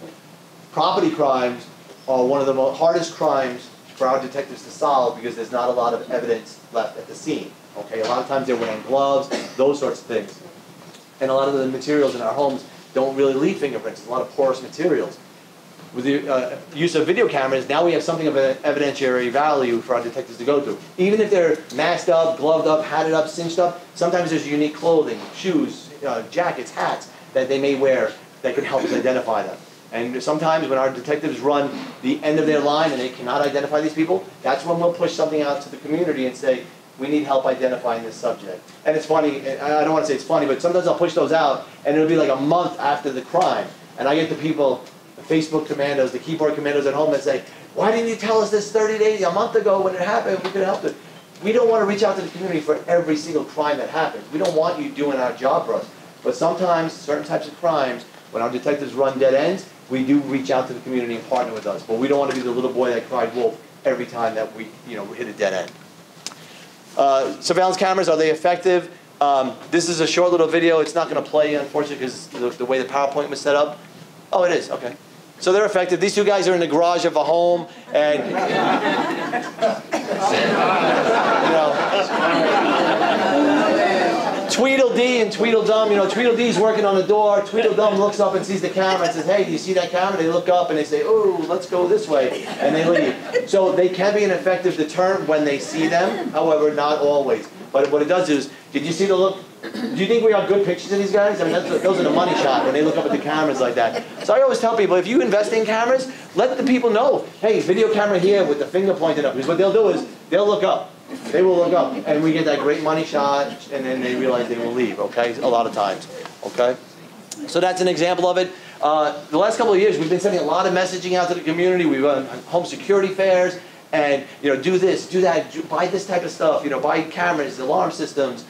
Property crimes are one of the hardest crimes for our detectives to solve because there's not a lot of evidence left at the scene. Okay? A lot of times they're wearing gloves, those sorts of things. And a lot of the materials in our homes don't really leave fingerprints. There's a lot of porous materials. With the use of video cameras, now we have something of an evidentiary value for our detectives to go to. Even if they're masked up, gloved up, hatted up, cinched up, sometimes there's unique clothing, shoes, jackets, hats that they may wear that can help us identify them. And sometimes when our detectives run the end of their line and they cannot identify these people, that's when we'll push something out to the community and say, we need help identifying this subject. And it's funny, I don't want to say it's funny, but sometimes I'll push those out and it'll be like a month after the crime. And I get the people, the Facebook commandos, the keyboard commandos at home that say, why didn't you tell us this 30 days, a month ago when it happened? We could have helped it. We don't want to reach out to the community for every single crime that happens. We don't want you doing our job for us. But sometimes, certain types of crimes, when our detectives run dead ends, we do reach out to the community and partner with us. But we don't want to be the little boy that cried wolf every time that we hit a dead end. Surveillance cameras, are they effective? This is a short little video. It's not going to play, unfortunately, because the way the PowerPoint was set up. Oh, it is, okay. So they're effective. These two guys are in the garage of a home, and Tweedledee and Tweedledum, Tweedledee's working on the door. Tweedledum looks up and sees the camera and says, hey, do you see that camera? They look up and they say, oh, let's go this way, and they leave. So they can be an effective deterrent when they see them, however, not always. But what it does is, did you see the look? Do you think we got good pictures of these guys? I mean, those are the money shot when they look up at the cameras like that. So I always tell people, if you invest in cameras, let the people know, hey, video camera here with the finger pointed up. Because what they'll do is, they'll look up. They will look up. And we get that great money shot, and then they realize they will leave, okay? A lot of times, okay? So that's an example of it. The last couple of years, we've been sending a lot of messaging out to the community. We've run home security fairs, and do this, do that, buy this type of stuff, buy cameras, alarm systems,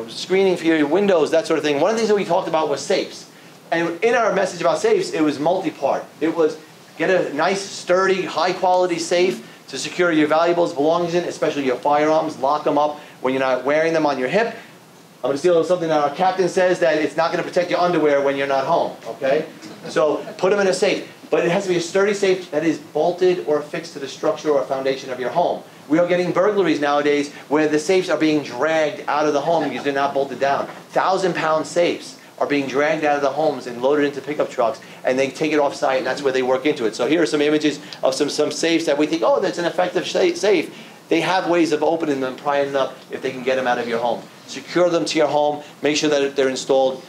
screening for your windows, that sort of thing. One of the things that we talked about was safes. And in our message about safes, it was multi-part. It was get a nice, sturdy, high-quality safe to secure your valuables, belongings in, especially your firearms. Lock them up when you're not wearing them on your hip. I'm going to steal something that our captain says, that it's not going to protect your underwear when you're not home, okay? So put them in a safe. But it has to be a sturdy safe that is bolted or affixed to the structure or foundation of your home. We are getting burglaries nowadays where the safes are being dragged out of the home because they're not bolted down. 1,000-pound safes are being dragged out of the homes and loaded into pickup trucks, and they take it off-site, and that's where they work into it. So here are some images of some safes that we think, oh, that's an effective safe. They have ways of opening them, prying them up, if they can get them out of your home. Secure them to your home. Make sure that they're installed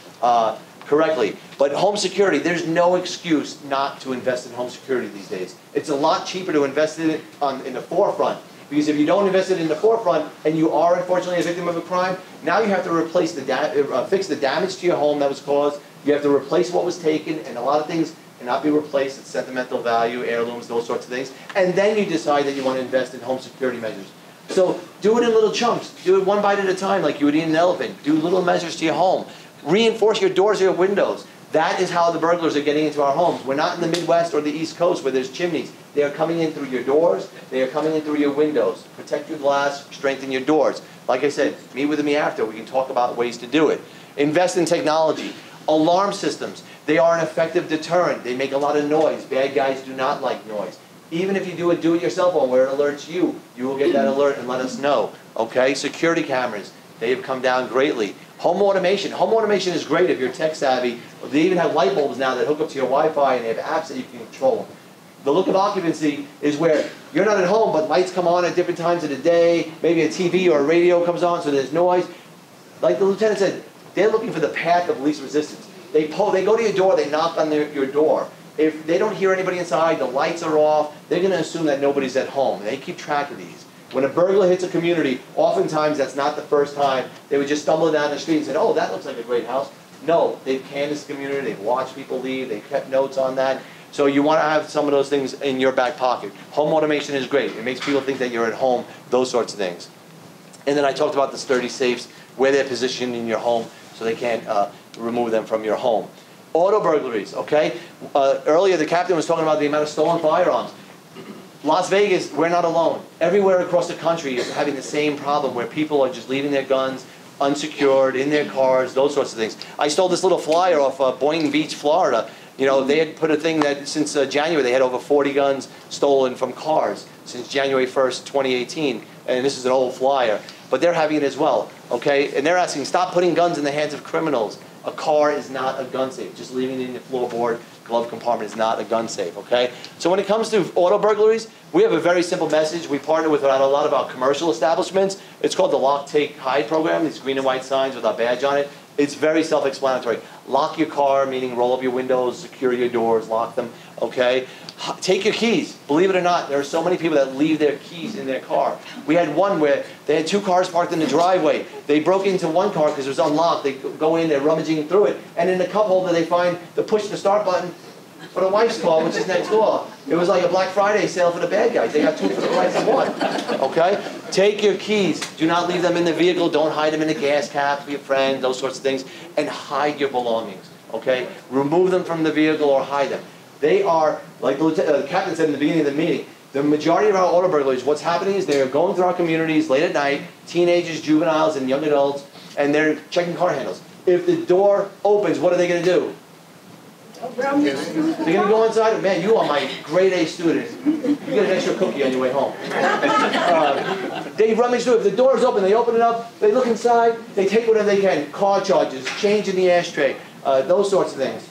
correctly. But home security, there's no excuse not to invest in home security these days. It's a lot cheaper to invest in it in the forefront. Because if you don't invest it in the forefront, and you are unfortunately a victim of a crime, now you have to replace fix the damage to your home that was caused. You have to replace what was taken, and a lot of things cannot be replaced. It's sentimental value, heirlooms, those sorts of things. And then you decide that you want to invest in home security measures. So do it in little chunks. Do it one bite at a time, like you would eat an elephant. Do little measures to your home. Reinforce your doors or your windows. That is how the burglars are getting into our homes. We're not in the Midwest or the East Coast where there's chimneys. They are coming in through your doors. They are coming in through your windows. Protect your glass. Strengthen your doors. Like I said, meet with me after. We can talk about ways to do it. Invest in technology. Alarm systems. They are an effective deterrent. They make a lot of noise. Bad guys do not like noise. Even if you do it yourself on where it alerts you, you will get that alert and let us know. Okay? Security cameras. They have come down greatly. Home automation. Home automation is great if you're tech savvy. They even have light bulbs now that hook up to your Wi-Fi, and they have apps that you can control. The look of occupancy is where you're not at home, but lights come on at different times of the day. Maybe a TV or a radio comes on, so there's noise. Like the lieutenant said, they're looking for the path of least resistance. They go to your door, they knock on your door. If they don't hear anybody inside, the lights are off, they're going to assume that nobody's at home. They keep track of these. When a burglar hits a community, oftentimes that's not the first time. They would just stumble down the street and say, oh, that looks like a great house. No, they've canvassed the community, they've watched people leave, they've kept notes on that. So you want to have some of those things in your back pocket. Home automation is great. It makes people think that you're at home, those sorts of things. And then I talked about the sturdy safes, where they're positioned in your home so they can't remove them from your home. Auto burglaries, okay? Earlier the captain was talking about the amount of stolen firearms. Las Vegas, we're not alone. Everywhere across the country is having the same problem where people are just leaving their guns unsecured in their cars, those sorts of things. I stole this little flyer off Boynton Beach, Florida. You know, they had put a thing that since January they had over 40 guns stolen from cars since January 1st, 2018. And this is an old flyer. But they're having it as well, okay? And they're asking, stop putting guns in the hands of criminals. A car is not a gun safe. Just leaving it in the floorboard, glove compartment is not a gun safe, okay? So when it comes to auto burglaries, we have a very simple message. We partner with a lot of our commercial establishments. It's called the Lock, Take, Hide program, these green and white signs with our badge on it. It's very self-explanatory. Lock your car, meaning roll up your windows, secure your doors, lock them, okay? Take your keys. Believe it or not, there are so many people that leave their keys in their car. We had one where they had 2 cars parked in the driveway. They broke into one car because it was unlocked. They go in, they're rummaging through it, and in the cup holder they find the push-to-start button for the wife's car, which is next door. It was like a Black Friday sale for the bad guys. They got 2 for the price of 1. Okay? Take your keys. Do not leave them in the vehicle. Don't hide them in a gas cap for your friend, those sorts of things. And hide your belongings. Okay? Remove them from the vehicle or hide them. They are, like the captain said in the beginning of the meeting, the majority of our auto burglaries, what's happening is they're going through our communities late at night, teenagers, juveniles, and young adults, and they're checking car handles. If the door opens, what are they going to do? They're gonna go inside. Man, you are my grade A student. You get an extra cookie on your way home. They rummage through. If the door's open, they open it up. They look inside. They take whatever they can. Car charges, change in the ashtray, those sorts of things.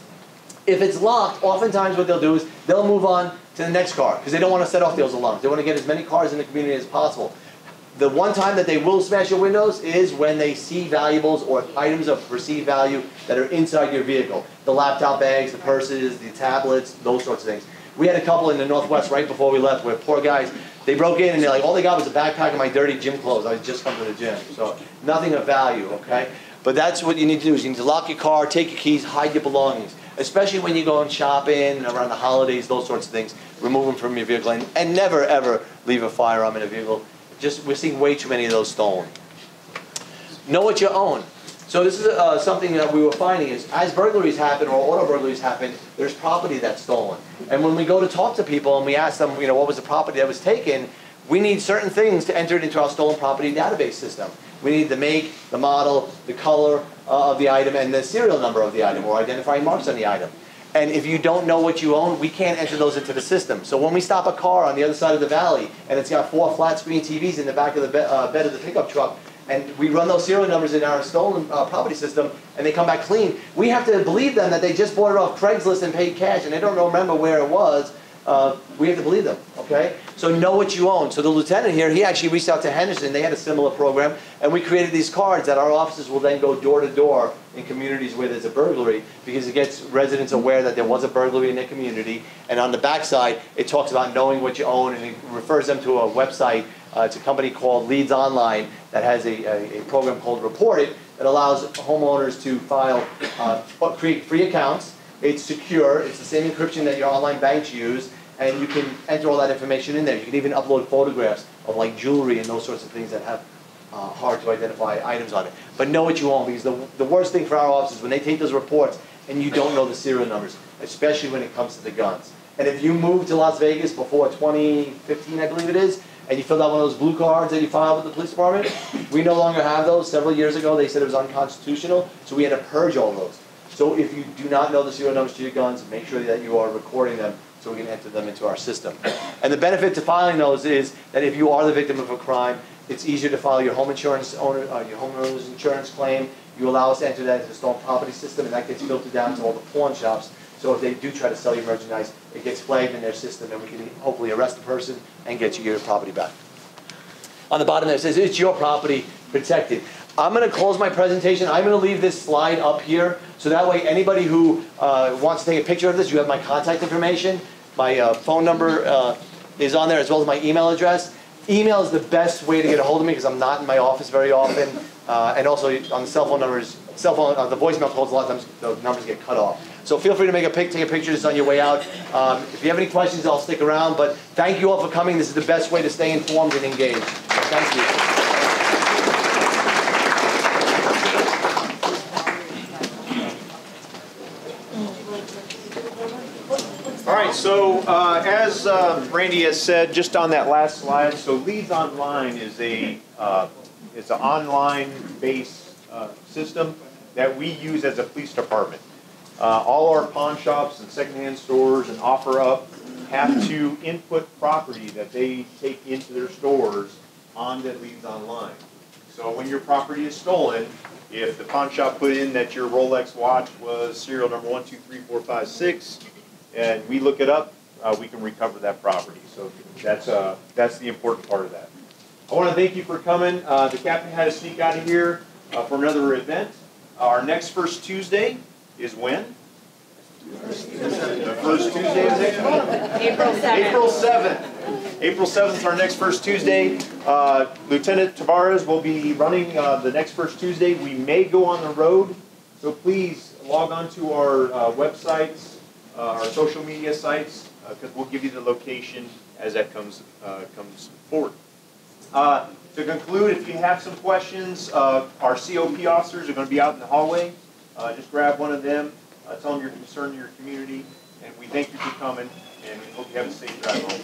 If it's locked, oftentimes what they'll do is they'll move on to the next car because they don't want to set off those alarms. They want to get as many cars in the community as possible. The one time that they will smash your windows is when they see valuables or items of perceived value that are inside your vehicle. The laptop bags, the purses, the tablets, those sorts of things. We had a couple in the Northwest right before we left where poor guys, they broke in and they're like, all they got was a backpack and my dirty gym clothes. I had just come to the gym. So nothing of value, okay? But that's what you need to do is you need to lock your car, take your keys, hide your belongings. Especially when you're going shopping, around the holidays, those sorts of things. Remove them from your vehicle and never ever leave a firearm in a vehicle. We're seeing way too many of those stolen. Know what you own. So this is something that we were finding is as burglaries happen or auto burglaries happen, there's property that's stolen. And when we go to talk to people and we ask them, what was the property that was taken, we need certain things to enter it into our stolen property database system. We need the make, the model, the color of the item, and the serial number of the item or identifying marks on the item. And if you don't know what you own, we can't enter those into the system. So when we stop a car on the other side of the valley and it's got 4 flat screen TVs in the back of the bed of the pickup truck, and we run those serial numbers in our stolen property system and they come back clean, we have to believe them that they just bought it off Craigslist and paid cash and they don't remember where it was. We have to believe them, okay? So know what you own. So the lieutenant here, he actually reached out to Henderson. They had a similar program, and we created these cards that our officers will then go door to door in communities where there's a burglary because it gets residents aware that there was a burglary in their community. And on the back side, it talks about knowing what you own, and it refers them to a website. It's a company called Leads Online that has a program called Report It that allows homeowners to file, create free accounts. It's secure. It's the same encryption that your online banks use, and you can enter all that information in there. You can even upload photographs of like jewelry and those sorts of things that have hard to identify items on it. But know what you own because the worst thing for our officers when they take those reports and you don't know the serial numbers, especially when it comes to the guns. And if you moved to Las Vegas before 2015, I believe it is, and you filled out one of those blue cards that you filed with the police department, we no longer have those. Several years ago, they said it was unconstitutional, so we had to purge all those. So if you do not know the serial numbers to your guns, make sure that you are recording them so we can enter them into our system. And the benefit to filing those is that if you are the victim of a crime, it's easier to file your home insurance your homeowner's insurance claim. You allow us to enter that into the stolen property system, and that gets filtered down to all the pawn shops. So if they do try to sell you merchandise, it gets flagged in their system, and we can hopefully arrest the person and get you your property back. On the bottom there it says, it's your property, protected. I'm going to close my presentation. I'm going to leave this slide up here, so that way anybody who wants to take a picture of this, you have my contact information. My phone number is on there, as well as my email address. Email is the best way to get a hold of me because I'm not in my office very often. And also on the cell phone numbers, the voicemail calls, a lot of times the numbers get cut off. So feel free to take a picture just on your way out. If you have any questions, I'll stick around. But thank you all for coming. This is the best way to stay informed and engaged. So thank you. All right, so as Randy has said, just on that last slide, so Leads Online is it's an online-based system that we use as a police department. All our pawn shops and secondhand stores and OfferUp have to input property that they take into their stores on that Leads Online. So when your property is stolen, if the pawn shop put in that your Rolex watch was serial number 123456, and we look it up, we can recover that property. So that's the important part of that. I want to thank you for coming. The captain had to sneak out of here for another event. Our next First Tuesday is when? The first Tuesday of next month? April 7th. April 7th. April 7th is our next First Tuesday. Lieutenant Tavares will be running the next First Tuesday. We may go on the road, so please log on to our websites, our social media sites, because we'll give you the location as that comes forward. To conclude, if you have some questions, our COP officers are going to be out in the hallway. Just grab one of them, tell them your concern to your community, and we thank you for coming, and we hope you have a safe drive home.